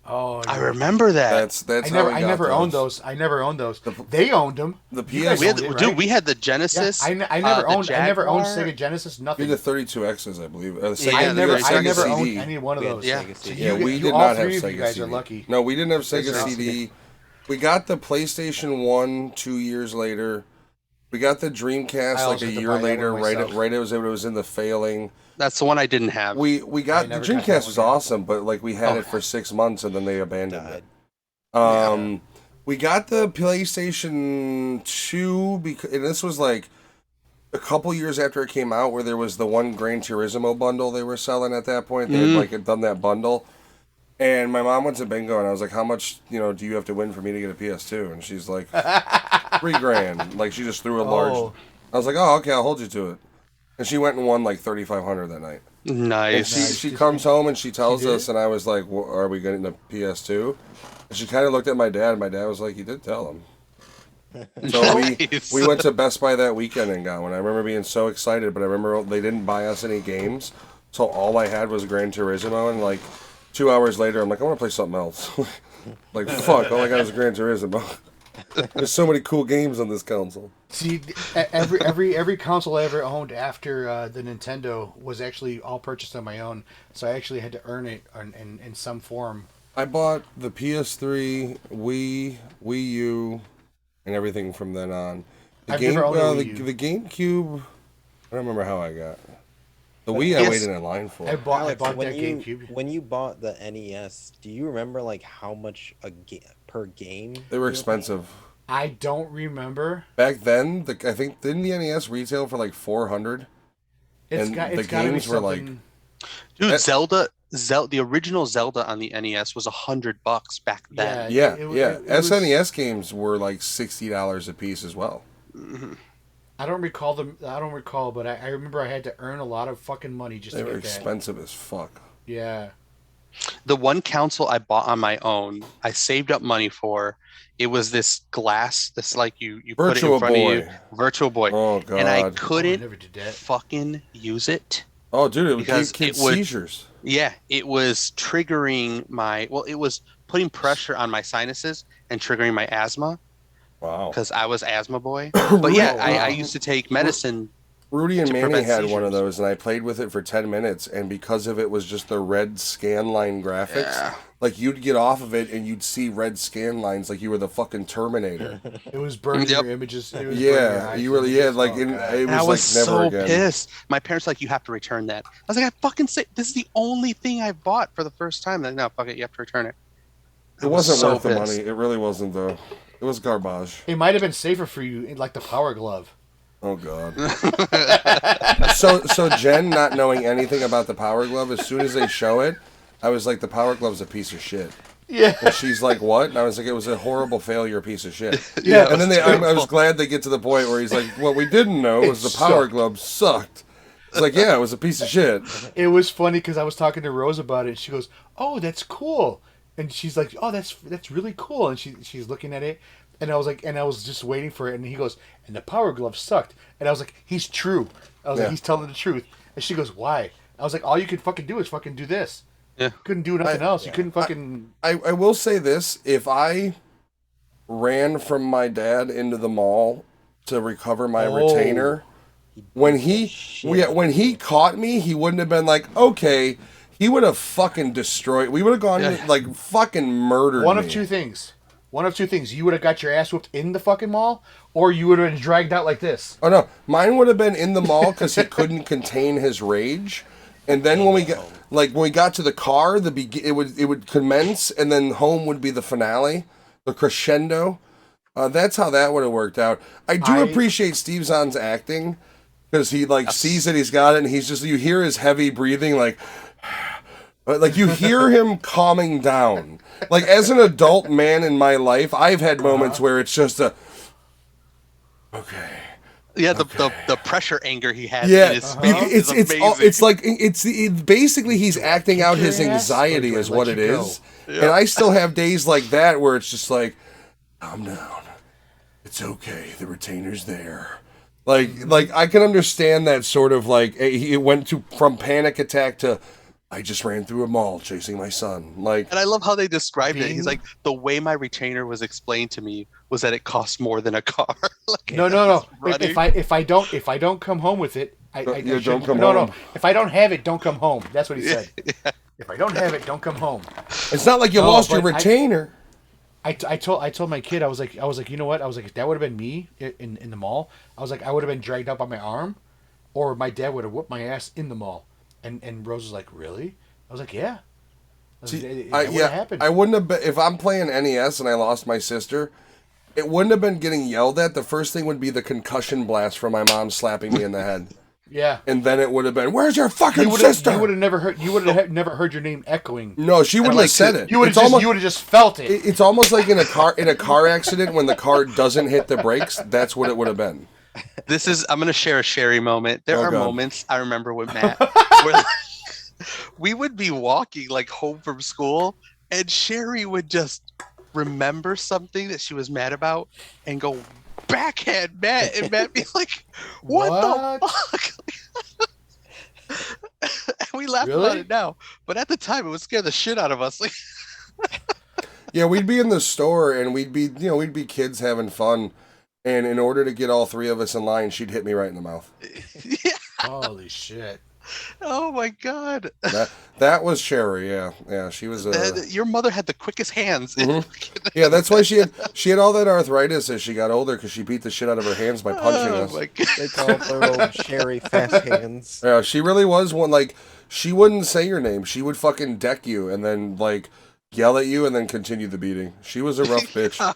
Oh, I remember that. That's I how we got never owned those. I never owned those. They owned them. The You guys PS. We had, owned it, dude, right? we had the Genesis. Yeah, I never owned. the I never owned Jaguar. Sega Genesis. We Nothing. had the 32Xs, I believe. The Yeah, I Sega, never. the I Sega never CD. owned any one of those. Yeah. So Yeah, you, we you, did all not have three of Sega you guys CD. are lucky. No, we didn't have Sega That's awesome. CD. We got the PlayStation 1 2 years later. We got the Dreamcast I like also a had to year buy that later, one right myself. as it was in the failing. That's the one I didn't have. We got the never got that Dreamcast one was yet. awesome, but like we had Oh. it for 6 months and then they abandoned Died. it. We got the PlayStation 2 and this was like a couple years after it came out, where there was the one Gran Turismo bundle they were selling at that point. They had done that bundle, and my mom went to bingo, and I was like, "How much do you have to win for me to get a PS2?" And she's like, $3,000. Like she just threw a large. Oh. I was like, "Oh, okay, I'll hold you to it." And she went and won like $3,500 that night. And Nice. she comes home and she tells did? us, and I was like, well, "Are we getting a PS2?" And she kind of looked at my dad, and my dad was like, "You did tell him." So Nice. we went to Best Buy that weekend and got one. I remember being so excited, but I remember they didn't buy us any games, so all I had was Gran Turismo. And like 2 hours later, I'm like, I want to play something else. Like fuck, all I got is Gran Turismo. There's so many cool games on this console. See, every console I ever owned after the Nintendo was actually all purchased on my own, so I actually had to earn it in some form. I bought the PS3, Wii U, and everything from then on. I've never owned a Wii U. The GameCube, I don't remember how I got. The Wii I Yes. waited in line for. I bought Alex, that when you GameCube. when you bought the NES, do you remember like how much per game? They were expensive. I don't remember. Back then, I think didn't the NES retail for like $400? It's And got the it's got to be games were, like, something. Dude, Zelda, the original Zelda on the NES was $100 back then. Yeah, It was- SNES games were like $60 a piece as well. I don't recall them. I don't recall, but I remember I had to earn a lot of fucking money just They to were get that. expensive as fuck. Yeah. The one console I bought on my own, I saved up money for. It was this glass, this like you put it in Virtual front Boy. of you, Virtual Boy, Oh god. and I Oh, I couldn't never did that. fucking use it. Oh dude, it because gave kids it would- seizures. Yeah, it was triggering it was putting pressure on my sinuses and triggering my asthma Wow. because I was asthma boy. But yeah, Wow. I used to take medicine. Rudy and to Manny prevent had one of seizures. those, and I played with it for 10 minutes, and because of it was just the red scan line graphics, Yeah. like you'd get off of it and you'd see red scan lines like you were the fucking Terminator. It was burning Yep. your images. It was burning your Yeah, eyes you really, images. yeah, like Oh, it God. was And I like was never so again. pissed. My parents were like, you have to return that. I was like, I fucking say this is the only thing I've bought for the first time. They're like, no, fuck it, you have to return it. It wasn't so worth the pissed. money. It really wasn't though. It was garbage. It might have been safer for you, like the Power Glove. Oh god. So Jen, not knowing anything about the Power Glove, as soon as they show it, I was like, the Power Glove's a piece of shit. Yeah. And she's like, what? And I was like, it was a horrible failure piece of shit. Yeah. And then I was glad they get to the point where he's like, what we didn't know was the Power Glove sucked. It's like, yeah, it was a piece of shit. It was funny because I was talking to Rose about it. And she goes, "Oh, that's cool," and she's like, "Oh, that's really cool," and she's looking at it. And I was like, and I was just waiting for it. And he goes, and the Power Glove sucked. And I was like, he's true. I was like, he's telling the truth. And she goes, why? I was like, all you could fucking do is fucking do this. Yeah. You couldn't do nothing else. You couldn't fucking. I will say this: if I ran from my dad into the mall to recover my retainer, when he caught me, he wouldn't have been like, okay. He would have fucking destroyed. We would have gone like fucking murdered. One of two things. You would have got your ass whooped in the fucking mall, or you would have been dragged out like this. Oh no, mine would have been in the mall because he couldn't contain his rage. And then when we got to the car, it would commence, and then home would be the finale, the crescendo. That's how that would have worked out. I appreciate Steve Zahn's acting because he sees that he's got it, and he's just, you hear his heavy breathing, like you hear him calming down. Like, as an adult man in my life, I've had moments where it's just okay. Yeah, the pressure anger he has in his face is amazing. Basically he's acting out his anxiety is what it is. Yeah. And I still have days like that where it's just like, calm down. It's okay. The retainer's there. Like I can understand that sort of it went from panic attack to, I just ran through a mall chasing my son. And I love how they described it. He's like, the way my retainer was explained to me was that it costs more than a car. No. If I don't come home with it, don't come home. No. If I don't have it, don't come home. That's what he said. Yeah. If I don't have it, don't come home. It's not like you lost your retainer. I told my kid, I was like, you know what? I was like, if that would have been me in the mall, I was like, I would have been dragged up by my arm, or my dad would have whooped my ass in the mall. And Rose was like, really? I was like, yeah. Happened. I wouldn't have been, if I'm playing NES and I lost my sister, it wouldn't have been getting yelled at. The first thing would be the concussion blast from my mom slapping me in the head. Yeah. And then it would have been, where's your fucking sister? You would have never heard your name echoing. No, she wouldn't have said it. You would have just felt it. It's almost like in a car accident when the car doesn't hit the brakes. That's what it would have been. I'm going to share a Sherry moment. There are moments I remember with Matt where we would be walking home from school, and Sherry would just remember something that she was mad about and go backhand Matt, and Matt be like, what the fuck? And we laugh about it now, but at the time it would scare the shit out of us. Yeah, we'd be in the store and we'd be kids having fun. And in order to get all three of us in line, she'd hit me right in the mouth. Yeah. Holy shit. Oh my God. That was Sherry, yeah. She was your mother had the quickest hands. Mm-hmm. Yeah, that's why she had all that arthritis as she got older, because she beat the shit out of her hands by punching us. My God. They called her old Sherry fast hands. Yeah, she really was one. She wouldn't say your name. She would fucking deck you and then yell at you and then continue the beating. She was a rough bitch. Yeah.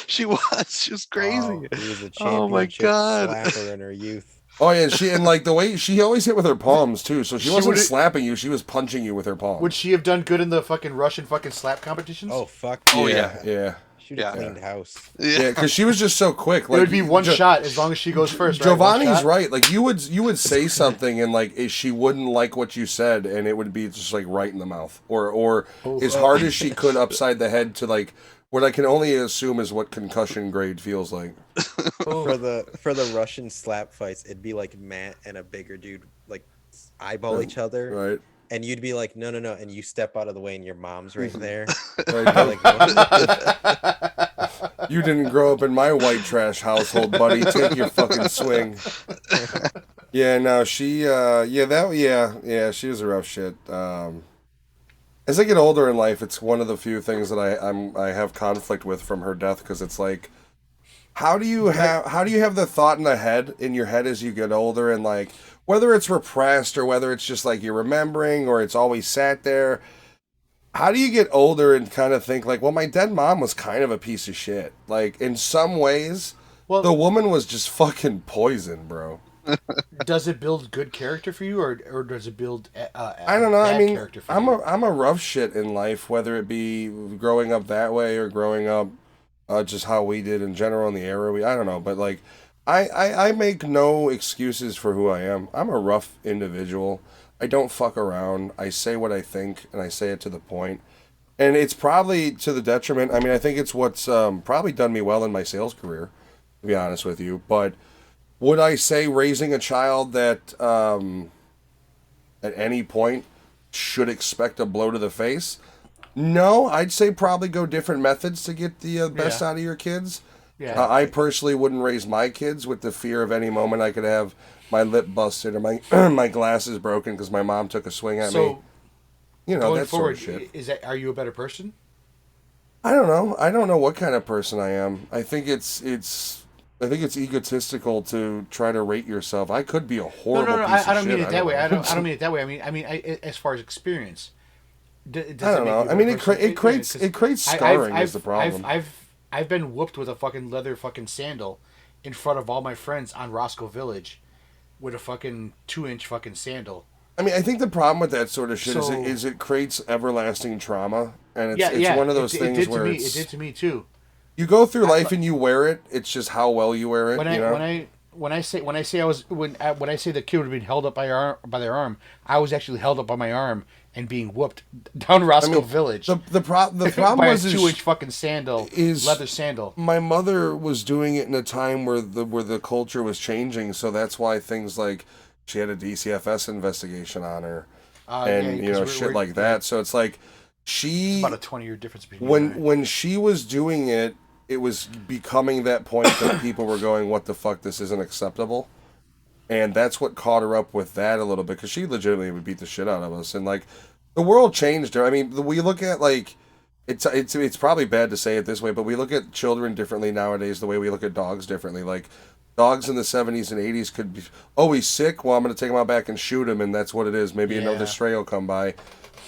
She was crazy. She was a championship Oh my God. slapper in her youth. Oh yeah, the way she always hit with her palms too. So she wasn't slapping you; she was punching you with her palms. Would she have done good in the fucking Russian fucking slap competitions? Oh fuck. Oh yeah. She'd have cleaned house. Yeah, because she was just so quick. It would be one shot as long as she goes first. Giovanni's right. You would say something and she wouldn't like what you said, and it would be just right in the mouth, or as hard as she could upside the head to what I can only assume is what concussion grade feels like. For the Russian slap fights, it'd be Matt and a bigger dude eyeball each other. Right. And you'd be like, no, and you step out of the way and your mom's right there. You didn't grow up in my white trash household, buddy. Take your fucking swing. Yeah, no, she she was a rough shit. As I get older in life, it's one of the few things that I have conflict with from her death, because it's how do you have the thought in your head as you get older, and whether it's repressed or whether it's just you're remembering or it's always sat there. How do you get older and kind of think well, my dead mom was kind of a piece of shit. In some ways, the woman was just fucking poison, bro. Does it build good character for you, or does it build I don't know. I mean, character for you? I'm a rough shit in life, whether it be growing up that way or growing up just how we did in general in the era. I don't know, but I make no excuses for who I am. I'm a rough individual. I don't fuck around. I say what I think, and I say it to the point. And it's probably to the detriment. I mean, I think it's what's probably done me well in my sales career, to be honest with you. But would I say raising a child that at any point should expect a blow to the face? No, I'd say probably go different methods to get the best out of your kids. Yeah. I personally wouldn't raise my kids with the fear of any moment I could have my lip busted or my my glasses broken because my mom took a swing at me. You know, going that forward, sort of shit. are you a better person? I don't know. I don't know what kind of person I am. I think it's egotistical to try to rate yourself. I could be a horrible No. piece of I don't shit. mean it that way. I don't mean it that way. I mean, as far as experience. I don't know. I mean, it creates scarring is the problem. I've been whooped with a fucking leather fucking sandal in front of all my friends on Roscoe Village with a fucking 2-inch fucking sandal. I mean, I think the problem with that sort of shit is it creates everlasting trauma, and it's one of those things where it did to me too. You go through life and you wear it. It's just how well you wear it. When I say the kid would have been held up by their arm, I was actually held up by my arm and being whooped down Roscoe Village. The problem by was a 2-inch fucking sandal, leather sandal. My mother was doing it in a time where the culture was changing, so that's why things like she had a DCFS investigation on her, and shit like that. So it's like she about a 20-year difference between when she was doing it. It was becoming that point that people were going, what the fuck, this isn't acceptable. And that's what caught her up with that a little bit, because she legitimately would beat the shit out of us. And, like, the world changed her. I mean, we look at, like, it's probably bad to say it this way, but we look at children differently nowadays the way we look at dogs differently. Like, dogs in the 70s and 80s could be, oh, he's sick? Well, I'm going to take him out back and shoot him, and that's what it is. Maybe another stray will come by.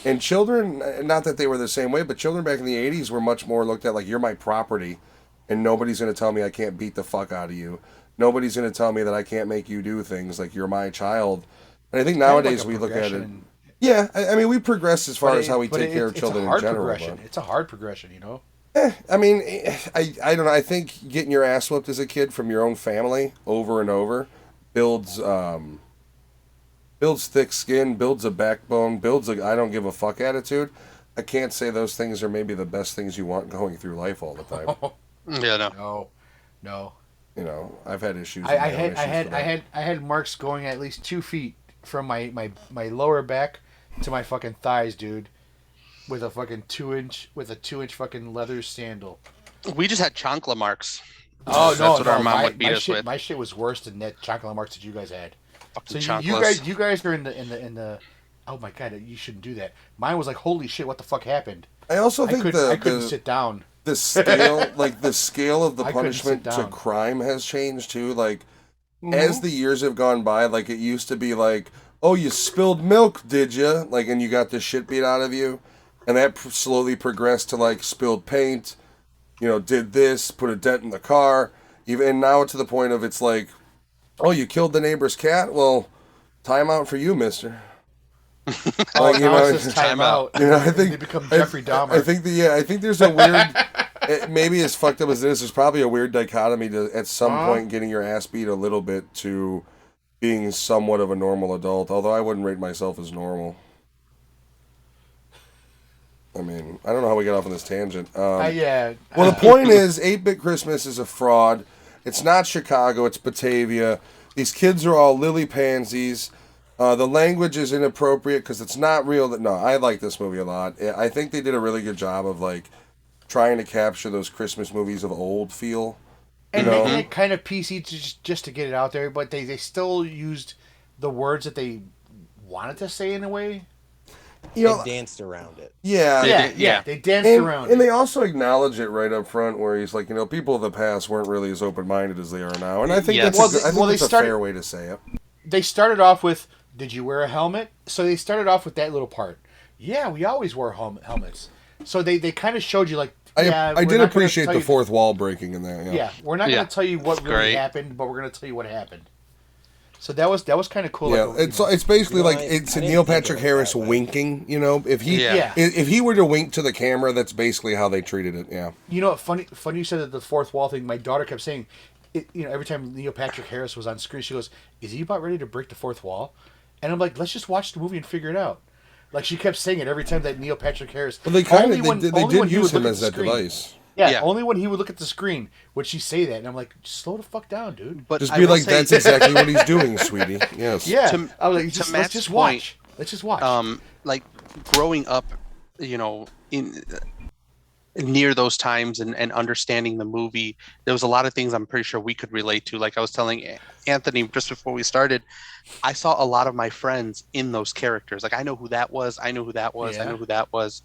And children, not that they were the same way, but children back in the 80s were much more looked at like, you're my property. And nobody's going to tell me I can't beat the fuck out of you. Nobody's going to tell me that I can't make you do things. Like, you're my child. And I think nowadays we look at it. Yeah, I mean, we progress as far as how we take care of children in general. It's a hard progression, you know? I mean, I don't know. I think getting your ass whooped as a kid from your own family over and over builds thick skin, builds a backbone, builds a I don't give a fuck attitude. I can't say those things are maybe the best things you want going through life all the time. Yeah, no. You know, I've had issues. I had marks going at least 2 feet from my lower back to my fucking thighs, dude, with a fucking 2-inch fucking leather sandal. We just had chancla marks. Oh no, that's what our mom would beat us with. My shit was worse than that chocolate marks that you guys had. Fucking so you guys are in the. Oh my god, you shouldn't do that. Mine was like, holy shit, what the fuck happened? I also think I couldn't sit down. The scale of the punishment to crime has changed too. Like, as the years have gone by, like it used to be like, oh, you spilled milk, did you? Like, and you got the shit beat out of you, and that slowly progressed to like spilled paint. You know, did this, put a dent in the car, and now to the point of it's like, oh, you killed the neighbor's cat? Well, time out for you, mister. Like, you know, time out. You know, I think they become Jeffrey Dahmer. I think there's a weird, maybe as fucked up as this, there's probably a weird dichotomy to at some point getting your ass beat a little bit to being somewhat of a normal adult. Although I wouldn't rate myself as normal. I mean, I don't know how we got off on this tangent. Yeah. Well, the point is, 8-Bit Christmas is a fraud. It's not Chicago. It's Batavia. These kids are all lily pansies. The language is inappropriate because it's not real. No, I like this movie a lot. I think they did a really good job of like trying to capture those Christmas movies of old feel. And making it kind of PC just to get it out there, but they still used the words that they wanted to say in a way. You know, they danced around it. Yeah. They danced around it. And they also acknowledge it right up front where he's like, you know, people of the past weren't really as open-minded as they are now. And I think that's a fair way to say it. They started off with, did you wear a helmet? So they started off with that little part. Yeah, we always wore helmets. So they kind of showed you like, I did appreciate the fourth wall breaking in there. Yeah, we're not going to tell you what really happened, but we're going to tell you what happened. So that was kind of cool. Yeah, like, it's basically like it's Neil Patrick Harris winking. You know, if he were to wink to the camera, that's basically how they treated it. Yeah. You know, funny you said that the fourth wall thing. My daughter kept saying, every time Neil Patrick Harris was on screen, she goes, "Is he about ready to break the fourth wall?" And I'm like, "Let's just watch the movie and figure it out." Like she kept saying it every time that Neil Patrick Harris. Well, they did use him as that device. Yeah, only when he would look at the screen would she say that, and I'm like, slow the fuck down, dude. But just be like, that's exactly what he's doing, sweetie. Yes. Yeah. I was like, let's just watch. Let's just watch. Like growing up, in near those times and understanding the movie, there was a lot of things I'm pretty sure we could relate to. Like I was telling Anthony just before we started, I saw a lot of my friends in those characters. Like I know who that was. I know who that was. I know who that was.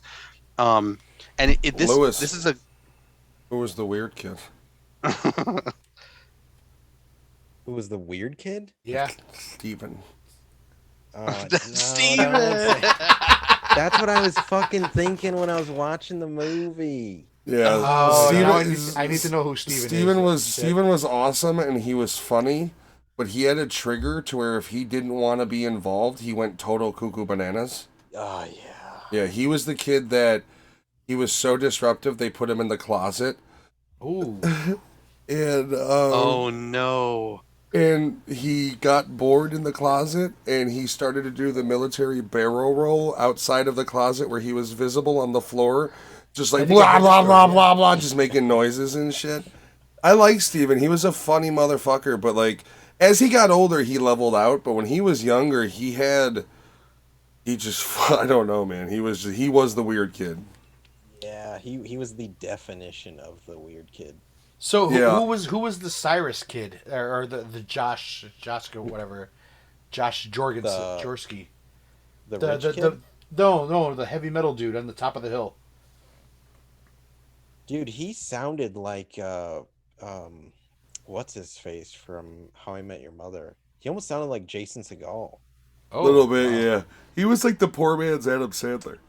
And this is a. Who was the weird kid? Who was the weird kid? Yeah. Steven. Steven! That's what I was fucking thinking when I was watching the movie. Yeah. I need to know who Steven is. Steven was awesome and he was funny, but he had a trigger to where if he didn't want to be involved, he went total cuckoo bananas. Oh, yeah. Yeah, he was the kid that he was so disruptive they put him in the closet. Ooh. And oh no. And he got bored in the closet and he started to do the military barrel roll outside of the closet where he was visible on the floor, just like blah blah blah blah blah, just making noises and shit. I like Steven. He was a funny motherfucker, but like as he got older he leveled out, but when he was younger I don't know, man. He was the weird kid. Yeah, he was the definition of the weird kid. So who was the Cyrus kid or the Josh or whatever, Josh Jorski? The rich kid? No, the heavy metal dude on the top of the hill. Dude, he sounded like what's his face from How I Met Your Mother. He almost sounded like Jason Segel. A little bit, yeah. He was like the poor man's Adam Sandler.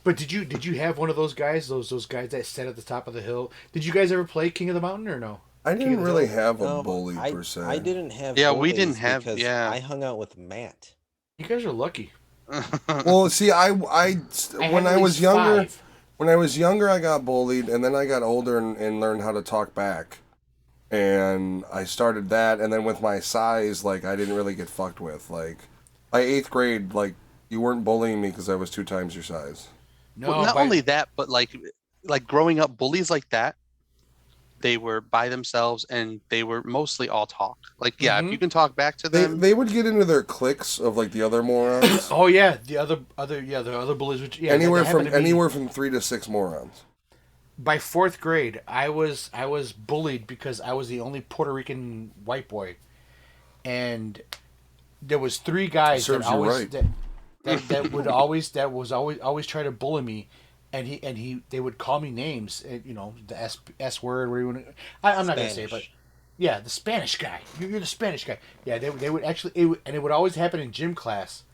But did you have one of those guys, those guys that sat at the top of the hill? Did you guys ever play King of the Mountain or no? I didn't really have a bully per se. I didn't have. Yeah, we didn't have. Yeah, I hung out with Matt. You guys are lucky. Well, see, when I was younger, I got bullied, and then I got older and learned how to talk back, and I started that, and then with my size, like I didn't really get fucked with. Like by 8th grade, like you weren't bullying me because I was 2 times your size. No, well, not only that, but like growing up, bullies like that, they were by themselves and they were mostly all talk. Like, if you can talk back to them, they would get into their cliques of like the other morons. Oh yeah, the other bullies. Which, anywhere from 3 to 6 morons. By 4th grade, I was bullied because I was the only Puerto Rican white boy, and there was 3 guys that always. Right. That would always try to bully me, and they would call me names, the S word. I'm not gonna say it, but yeah, the Spanish guy. You're the Spanish guy. Yeah, they would actually, it would always happen in gym class,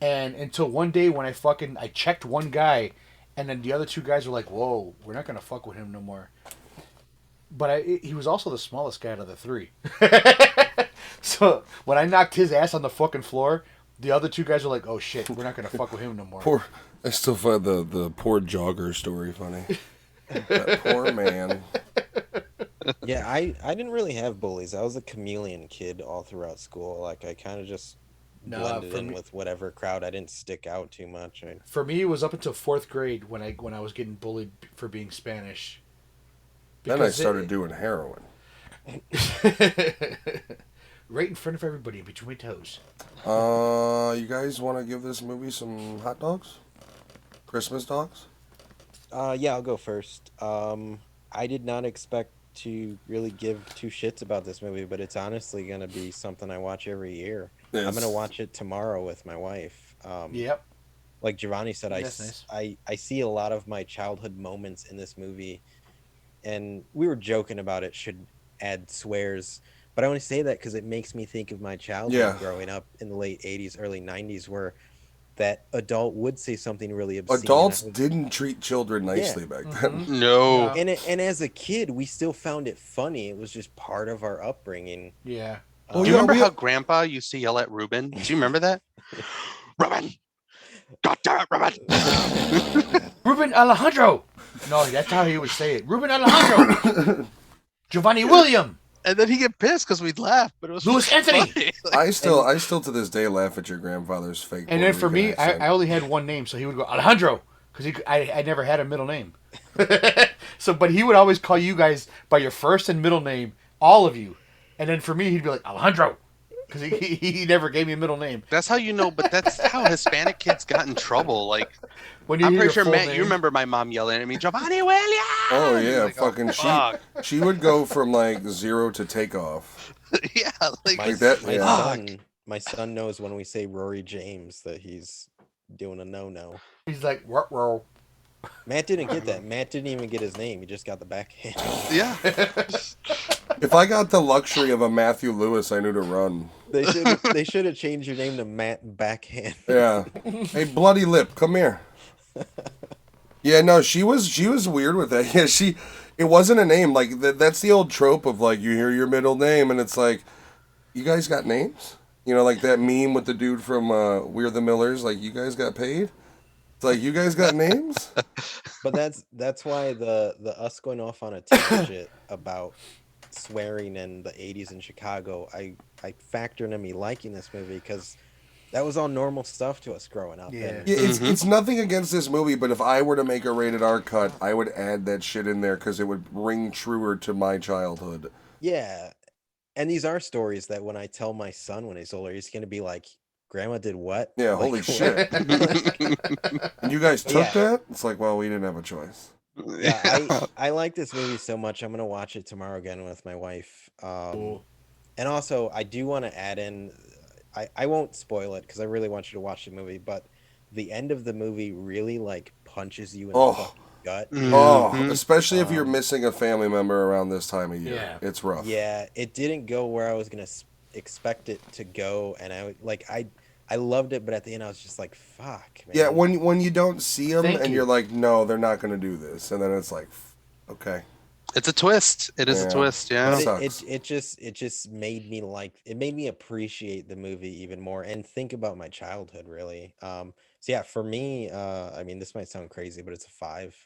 and until one day when I checked one guy, and then the other 2 guys were like, "Whoa, we're not gonna fuck with him no more." But he was also the smallest guy out of the 3. So when I knocked his ass on the fucking floor, the other 2 guys were like, "Oh shit, we're not gonna fuck with him no more." I still find the poor jogger story funny. That poor man. Yeah, I didn't really have bullies. I was a chameleon kid all throughout school. Like I kind of just blended in with whatever crowd. I didn't stick out too much. For me, it was up until 4th grade when I was getting bullied for being Spanish. Then I started doing heroin. Right in front of everybody, between my toes. You guys want to give this movie some hot dogs? Christmas dogs? Yeah, I'll go first. I did not expect to really give 2 shits about this movie, but it's honestly going to be something I watch every year. Yes. I'm going to watch it tomorrow with my wife. Yep. Like Giovanni said, I see a lot of my childhood moments in this movie, and we were joking about it should add swears. But I only say that because it makes me think of my childhood growing up in the late 80s, early 90s, where that adult would say something really obscene. Adults didn't treat children nicely back then. No. And as a kid, we still found it funny. It was just part of our upbringing. Yeah. Do you remember how Grandpa used to yell at Ruben? Do you remember that? Ruben! God damn it, Ruben! Ruben Alejandro! No, that's how he would say it. Ruben Alejandro! Giovanni William! And then he get pissed because we'd laugh, but it was Louis Anthony! funny. I still to this day laugh at your grandfather's fake. And then for me, I only had one name, so he would go Alejandro because I never had a middle name. So, but he would always call you guys by your first and middle name, all of you. And then for me, he'd be like Alejandro because he never gave me a middle name. That's how you know, but that's how Hispanic kids got in trouble. Like, When you I'm hear pretty your sure, full Matt, name- you remember my mom yelling at me, Giovanni Williams! Oh yeah, Like, fucking fuck. she would go from like 0 to takeoff. Yeah, like, My, Like that, my yeah. son, my son knows when we say Rory James that he's doing a no-no. He's like, "Ruh-roh." Matt didn't get that. Matt didn't even get his name. He just got the backhand. yeah. If I got the luxury of a Matthew Lewis, I knew to run. They should have changed your name to Matt Backhand. Yeah. Hey, bloody lip, come here. Yeah, no, she was weird with that. Yeah, it wasn't a name. Like that's the old trope of like you hear your middle name and it's like, you guys got names? You know, like that meme with the dude from We're the Millers. Like, you guys got paid? It's like, you guys got names? But that's why the us going off on a tangent about swearing in the 80s in Chicago, I factor into me liking this movie because that was all normal stuff to us growing up. Yeah. And Yeah, it's nothing against this movie, but if I were to make a rated R cut, I would add that shit in there because it would ring truer to my childhood. yeah. And these are stories that when I tell my son when he's older, he's going to be like, Grandma did what? Yeah, Like, holy what? shit. And you guys took that? It's like, well, we didn't have a choice. Yeah, I like this movie so much. I'm going to watch it tomorrow again with my wife. Cool. And also, I do want to add in, I won't spoil it because I really want you to watch the movie, but the end of the movie really like punches you in Oh. the fucking gut. Oh, especially if you're missing a family member around this time of year. Yeah. It's rough. Yeah, it didn't go where I was gonna expect it to go, and I loved it, but at the end I was just like, "Fuck, man." Yeah, when you don't see them Thank and you. you're like, no, they're not going to do this. And then it's like, okay. It's a twist. It is Yeah. a twist, yeah. But sucks. it just made me appreciate the movie even more and think about my childhood really. So yeah, for me, I mean, this might sound crazy, but it's a 5.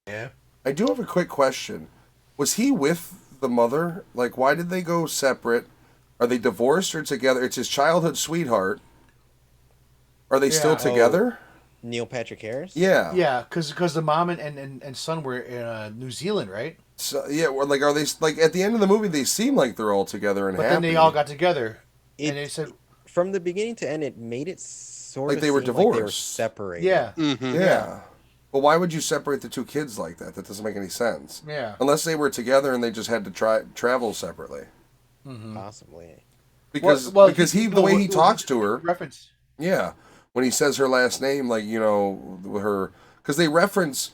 Yeah. I do have a quick question. Was he with the mother? Like, why did they go separate? Are they divorced or together? It's his childhood sweetheart. Are they still Yeah. together? Neil Patrick Harris. Yeah. Yeah, because the mom and son were in New Zealand, right? So, yeah, or like, are they, like, at the end of the movie, they seem like they're all together and But happy. then they all got together, It- and they said, From the beginning to end, it made it sort Like of they were seem like they were divorced. separated. "Yeah, Yeah. But why would you separate the two kids like that? That doesn't make any sense. yeah." Unless they were together and they just had to travel separately. possibly. Because the way he talks to her, Reference. yeah, when he says her last name, like, you know, her, because they reference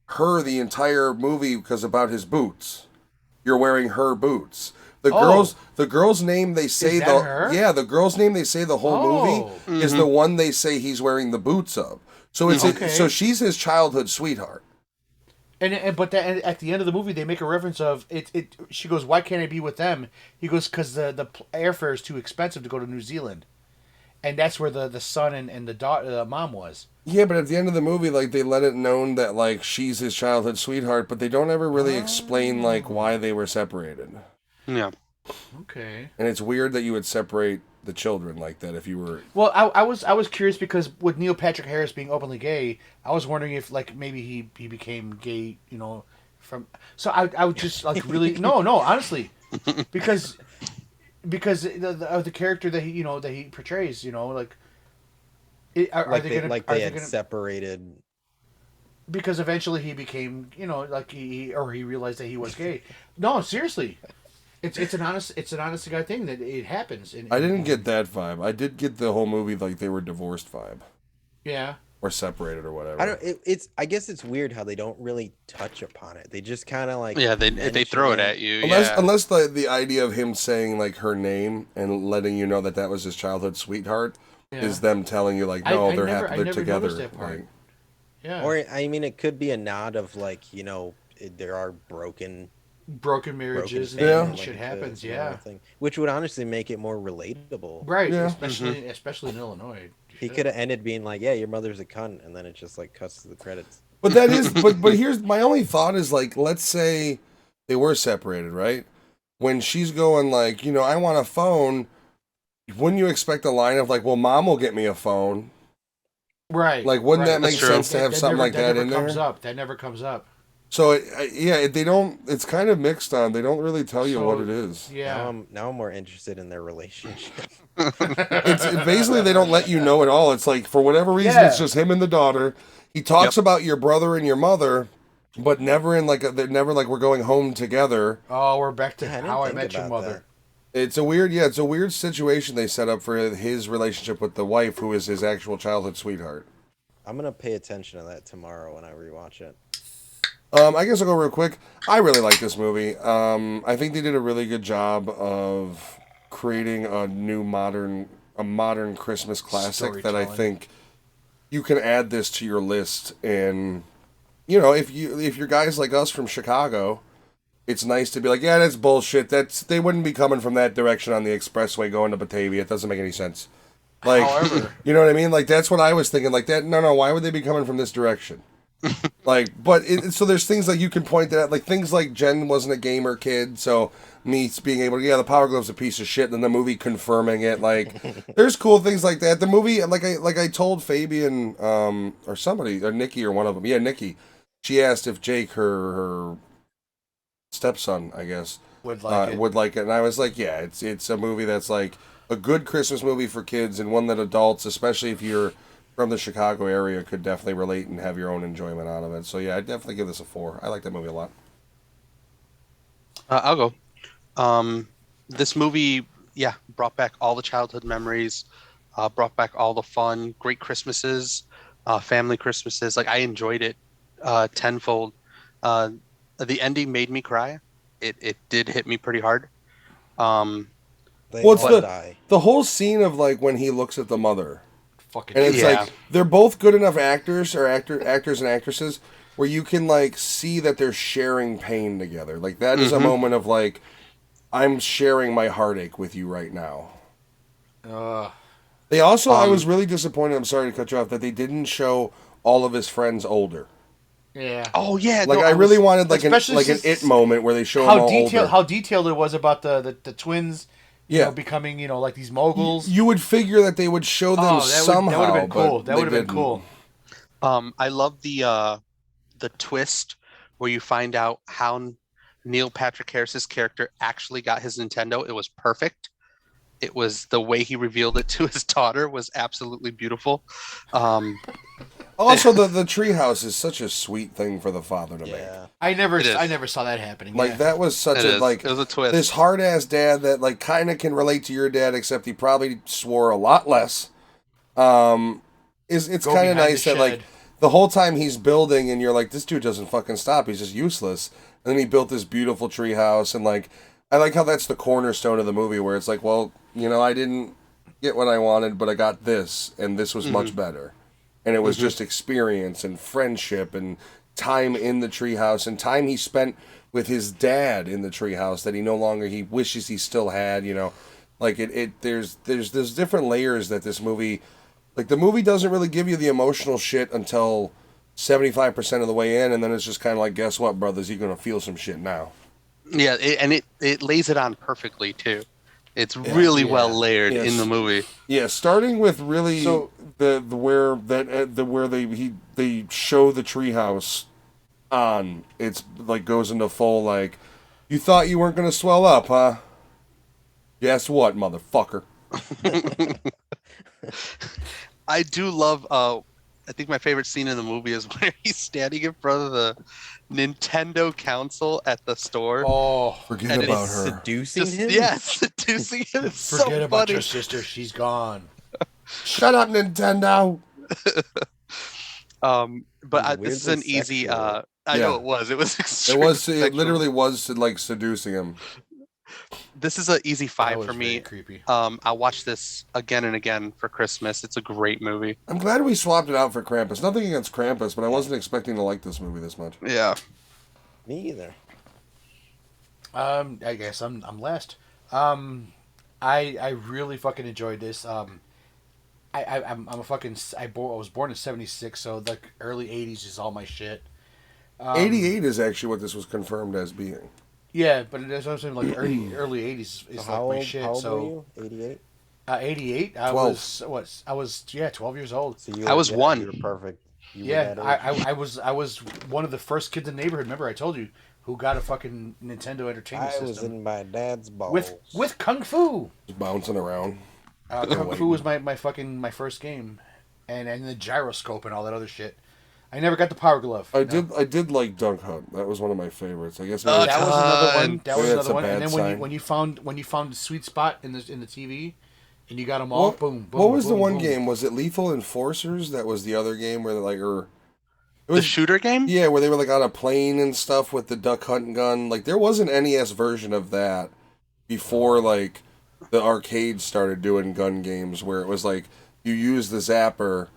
her the entire movie because about his boots. You're wearing her boots. The girl's name they say that her? yeah, the girl's name they say the whole movie is the one they say he's wearing the boots of. So it's Okay. so she's his childhood sweetheart. But at the end of the movie, they make a reference of it. She goes, "Why can't I be with them?" He goes, "Because the airfare is too expensive to go to New Zealand," and that's where the son and the mom was. Yeah, but at the end of the movie, like, they let it known that, like, she's his childhood sweetheart, but they don't ever really explain, like, why they were separated. Yeah. Okay. And it's weird that you would separate the children like that if you were... Well, I was curious because with Neil Patrick Harris being openly gay, I was wondering if like maybe he became gay, you know, from. So I would just like really no honestly, because of the character that he portrays, you know, like. Are they had gonna, separated. because eventually he became, you know, like he realized that he was gay. No, seriously. It's an honest to God thing that it happens. I didn't get that vibe. I did get the whole movie like they were divorced vibe. Yeah. Or separated or whatever. I guess it's weird how they don't really touch upon it. They just kind of like they throw it at you. Unless the idea of him saying like her name and letting you know that was his childhood sweetheart is them telling you like, no, they're happy, they're together. Noticed that part. Like, Yeah. Or I mean, it could be a nod of like, you know, there are broken marriages and families, shit like, happens. you know, Yeah. thing, which would honestly make it more relatable. Right. Yeah. Especially in Illinois. He could have ended being like, "Yeah, your mother's a cunt," and then it just like cuts to the credits. but that is but here's my only thought is like, let's say they were separated, right? when she's going like, I want a phone, wouldn't you expect a line of like, well, mom will get me a phone? Right. Like, wouldn't that That's make true. sense to have something like that in comes there? up. That never comes up. So they don't. It's kind of mixed on. They don't really tell you what it is. Yeah. Now I'm more interested in their relationship. It's basically they don't let you know at all. It's like for whatever reason, it's just him and the daughter. He talks about your brother and your mother, but never in like they're never like we're going home together. Oh, we're back to Yeah, How I Met Your Mother. It's a weird situation they set up for his relationship with the wife, who is his actual childhood sweetheart. I'm gonna pay attention to that tomorrow when I rewatch it. I guess I'll go real quick. I really like this movie. I think they did a really good job of creating a modern Christmas classic that I think you can add this to your list. And if you're guys like us from Chicago, it's nice to be like, yeah, that's bullshit. They wouldn't be coming from that direction on the expressway going to Batavia. It doesn't make any sense. Like, However, you know what I mean? Like, that's what I was thinking. Like that. No. Why would they be coming from this direction? Like, but so there's things like you can point that, like things like Jen wasn't a gamer kid, so me being able to, the Power Glove's a piece of shit, and then the movie confirming it. Like, there's cool things like that. The movie, like I told Fabian, or somebody, or Nikki, or one of them, Nikki. She asked if Jake, her stepson, I guess, would like it, and I was like, yeah, it's a movie that's like a good Christmas movie for kids, and one that adults, especially if you're from the Chicago area, could definitely relate and have your own enjoyment out of it. So yeah, I'd definitely give this a 4. I like that movie a lot. I'll go. This movie, brought back all the childhood memories, brought back all the fun, great Christmases, family Christmases. Like I enjoyed it tenfold. The ending made me cry. It did hit me pretty hard. They Well, it's all die. the whole scene of like when he looks at the mother, fucking. and it's like they're both good enough actors or actors and actresses where you can like see that they're sharing pain together. Like that is a moment of like, I'm sharing my heartache with you right now. They also, I was really disappointed. I'm sorry to cut you off, that they didn't show all of his friends older. Yeah. Oh yeah. Like no, I really wanted like an especially it moment where they show them all older. How detailed it was about the twins. You know, becoming like these moguls. You would figure that they would show them somehow. That would have been cool. That would have been didn't. cool. I love the twist where you find out how Neil Patrick Harris's character actually got his Nintendo. It was perfect. It was the way he revealed it to his daughter was absolutely beautiful. Also, the treehouse is such a sweet thing for the father to make. I never saw that happening. Like that was such it like it was a twist. This hard ass dad that like kind of can relate to your dad, except he probably swore a lot less. It's kind of nice that like the whole time he's building, and you're like, this dude doesn't fucking stop. He's just useless. And then he built this beautiful treehouse, and like I like how that's the cornerstone of the movie, where it's like, well, I didn't get what I wanted, but I got this, and this was much better. And it was just experience and friendship and time in the treehouse and time he spent with his dad in the treehouse that he wishes he still had. Like there's different layers that this movie, like the movie doesn't really give you the emotional shit until 75% of the way in, and then it's just kind of like, guess what, brothers, you're gonna feel some shit now. Yeah, it lays it on perfectly too. It's really well layered in the movie. Yeah, starting with really where they show the treehouse on. It's like goes into full like, you thought you weren't gonna swell up, huh? Guess what, motherfucker. I do love. I think my favorite scene in the movie is where he's standing in front of the Nintendo console at the store. Oh, forget about her. Seducing him? Yes, seducing him. It's forget so about funny. your sister. She's gone. Shut up, Nintendo. But this is an easy. I know it was. It was. It literally was like seducing him. This is an easy 5 for me. Creepy. I'll watch this again and again for Christmas. It's a great movie. I'm glad we swapped it out for Krampus. Nothing against Krampus, but I wasn't expecting to like this movie this much. Yeah. Me either. I guess I'm last. I really fucking enjoyed this. I'm a fucking. I was born in '76, so the early '80s is all my shit. 88 is actually what this was confirmed as being. Yeah, but that's what I'm saying. Like early '80s is How like my old, shit. how old So were you? 88? 88. I 12. was what? I was 12 years old. So you I were, was yeah, one. you were perfect. You were Yeah, that age. I was one of the first kids in the neighborhood. Remember, I told you who got a fucking Nintendo Entertainment I was System in my dad's balls. with Kung Fu. Just bouncing around. Kung Fu was my first game, and the gyroscope and all that other shit. I never got the Power Glove. I no. did like Duck Hunt. That was one of my favorites. I guess Duck That was another one. That was Maybe that's another a one. And bad then sign. when you found the sweet spot in the TV, and you got them all, boom, boom. What was the boom, one boom. game? Was it Lethal Enforcers? That was the other game where like or it The was shooter game? yeah, where they were like on a plane and stuff with the duck hunt gun. Like there was an NES version of that before like the arcades started doing gun games where it was like you used the zapper,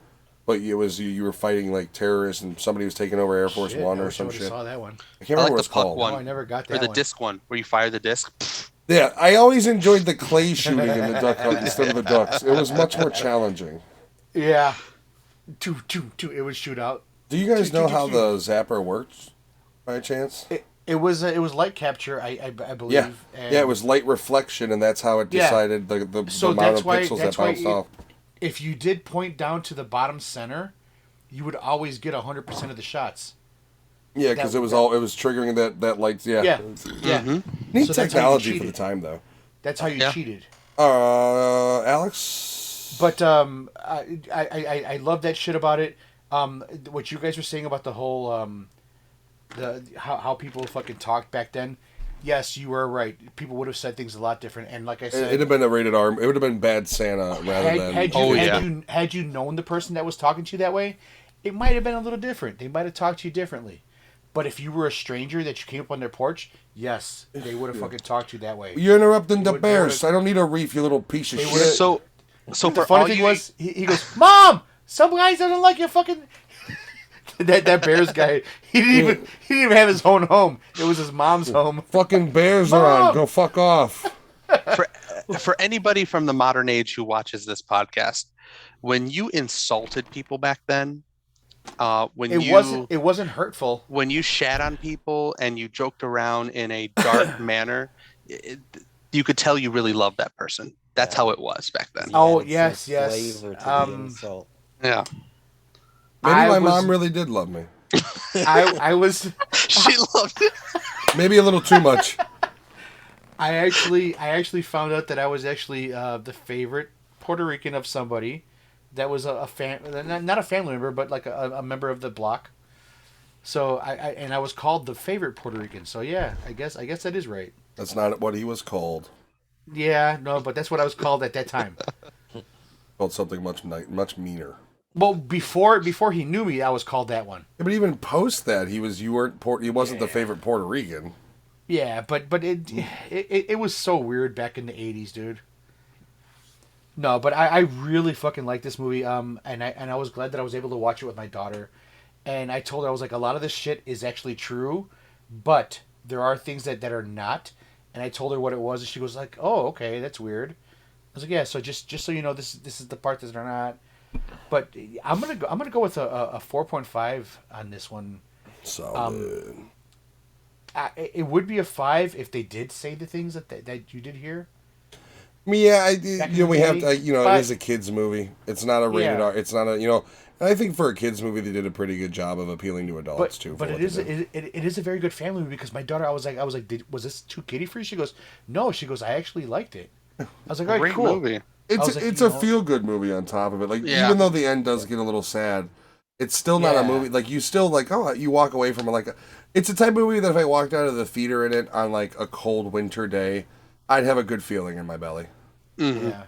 but you were fighting like terrorists and somebody was taking over Air Force Shit, One I or wish I some would've shit. saw that one. I can't I like remember what the it's puck called. one. No, I never got that Or the one. disc one, where you fire the disc. Yeah, I always enjoyed the clay shooting in the duck hunt instead of the ducks. It was much more challenging. Yeah, two. It would shoot out. Do you guys know how the zapper works, by chance? It was light capture, I believe. Yeah, And yeah, it was light reflection, and that's how it Yeah. decided the So amount that's of why pixels that bounced off. if you did point down to the bottom center, you would always get 100% of the shots. Yeah, because it was triggering that light. Yeah, Yeah. neat So that's how you technology for the cheated. time though. That's how you Yeah. cheated. Alex. But I love that shit about it. What you guys were saying about the whole how people fucking talked back then. Yes, you were right. People would have said things a lot different. And like I said, It'd have been a rated R. It would have been Bad Santa rather than. had you known the person that was talking to you that way, it might have been a little different. They might have talked to you differently. But if you were a stranger that you came up on their porch, yes, they would have fucking talked to you that way. You're interrupting the would- bears. I don't need a reef, you little piece of They shit. would've- So The for funny all thing you was, he goes, "Mom, some guys doesn't like your fucking." that Bears guy, he didn't even have his own home. It was his mom's home. Fucking bears are on. Mom! Go fuck off. for anybody from the modern age who watches this podcast, when you insulted people back then, It wasn't hurtful. when you shat on people and you joked around in a dark manner, you could tell you really loved that person. That's how it was back then. Oh, Added some yes. flavor to the insult. Yeah, Maybe I my was- mom really did love me. I was. she loved it. Maybe a little too much. I actually found out that I was actually the favorite Puerto Rican of somebody that was not a family member, but like a member of the block. So I was called the favorite Puerto Rican. So yeah, I guess that is right. That's not what he was called. Yeah, no, but that's what I was called at that time. Called something much meaner. Well, before he knew me, I was called that one. Yeah, but even post that, he wasn't the favorite Puerto Rican. Yeah, but it was so weird back in the 80s, dude. No, but I really fucking like this movie. And I was glad that I was able to watch it with my daughter. And I told her, I was like, a lot of this shit is actually true, but there are things that are not. And I told her what it was, and she was like, "Oh, okay, that's weird." I was like, "Yeah, so just so you know, this is the part that they're not." But I'm gonna go with a 4.5 on this one. Solid. It would be a 5 if they did say the things that you did hear. Yeah, Back in we the have day, to. but- It is a kids movie. It's not a rated Yeah. R. It's not a. And I think for a kids movie, they did a pretty good job of appealing to adults too. But for it what is they did. it is a very good family movie because my daughter, I was like, was this too kiddie for you? She goes, no. She goes, I actually liked it. I was like, all right, Great cool. movie. It's I was like, it's you a know- feel good movie on top of it. Like Yeah. even though the end does get a little sad, it's still not a Yeah. movie. Like you still like you walk away from it like it's a type of movie that if I walked out of the theater in it on like a cold winter day, I'd have a good feeling in my belly. Yeah.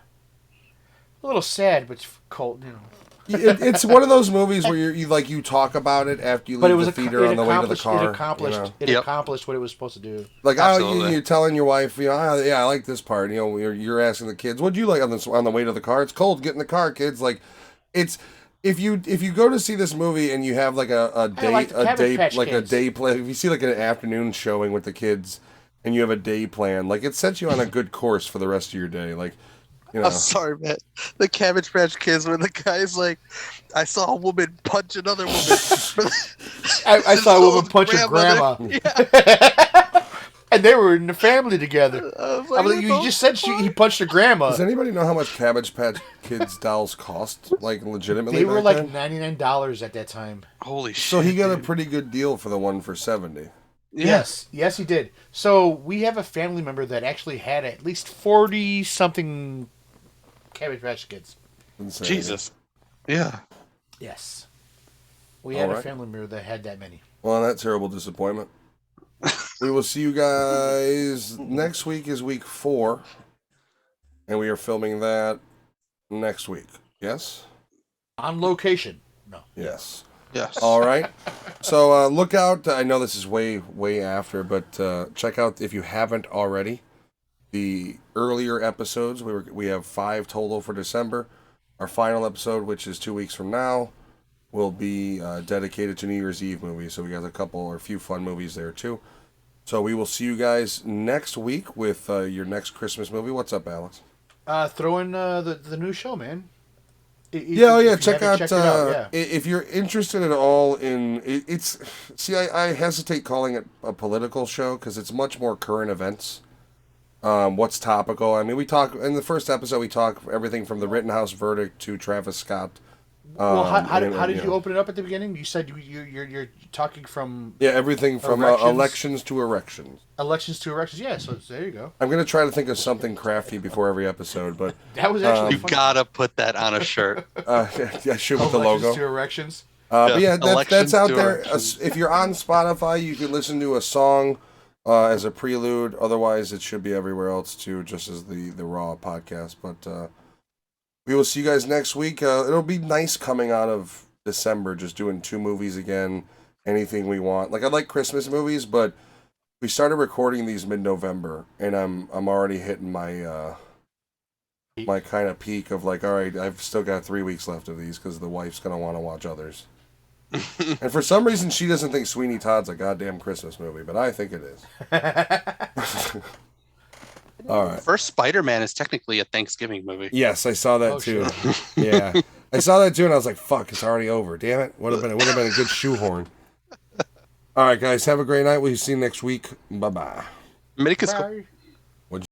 A little sad, but it's cold, you know. It's one of those movies where you talk about it after you But it leave was the theater on the way to the car. It accomplished. you know? It Yep. accomplished what it was supposed to do. Like Absolutely. you're telling your wife, yeah, I like this part. You're asking the kids, what'd you like on the way to the car? It's cold. Get in the car, kids. Like, it's if you go to see this movie and you have like a like the Cabbage Patch like Kids. a day plan. If you see like an afternoon showing with the kids and you have a day plan, like it sets you on a good course for the rest of your day. Like, I'm sorry, man. The Cabbage Patch Kids, when the guy's like, I saw a woman punch another woman. I saw a woman punch her grandmother. grandma. And they were in the family together. I was I mean, you just said he punched her grandma. Does anybody know how much Cabbage Patch Kids dolls cost? Like, legitimately? They were back like then? $99 at that time. Holy shit. So he got a dude. pretty good deal for the one for $70. Yeah. Yes, he did. So we have a family member that actually had at least 40-something Cabbage Patch Kids. Insane. Jesus. Yeah. Yes. We had All a right. family member that had that many. Well, that terrible disappointment. We will see you guys next week. Is week 4, and we are filming that next week. Yes. On location. No. Yes. Yes. All right. So look out. I know this is way after, but check out, if you haven't already, the earlier episodes. We have 5 total for December. Our final episode, which is 2 weeks from now, will be dedicated to New Year's Eve movies. So we got a few fun movies there too. So we will see you guys next week with your next Christmas movie. What's up, Alex? Throw in the new show, man. Yeah, check out. Checked it out, yeah. If you're interested at all in it's. See, I hesitate calling it a political show because it's much more current events. What's topical? I mean, we talk in the first episode. We talk everything from the Rittenhouse verdict to Travis Scott. Well, how did you open it up at the beginning? You said you're talking from everything from elections to erections. Elections to erections. Yeah, so there you go. I'm gonna try to think of something crafty before every episode, but that was actually you gotta put that on a shirt. yeah, shoot with the logo. Elections to erections. But yeah, that's Elections out to there. erections. If you're on Spotify, you can listen to a song as a prelude. Otherwise, it should be everywhere else too, just as the Raw podcast. But we will see you guys next week. It'll be nice coming out of December, just doing 2 movies again. Anything we want. Like, I like Christmas movies, but we started recording these mid-November, and I'm already hitting my my kind of peak of like, all right, I've still got 3 weeks left of these because the wife's gonna want to watch others. And for some reason, she doesn't think Sweeney Todd's a goddamn Christmas movie, but I think it is. All right. First Spider-Man is technically a Thanksgiving movie. Yes, I saw that too. Sure. Yeah, I saw that too, and I was like, "Fuck, it's already over." Damn it! Would have been a good shoehorn. All right, guys, have a great night. We'll see you next week. Bye bye. Make us Bye.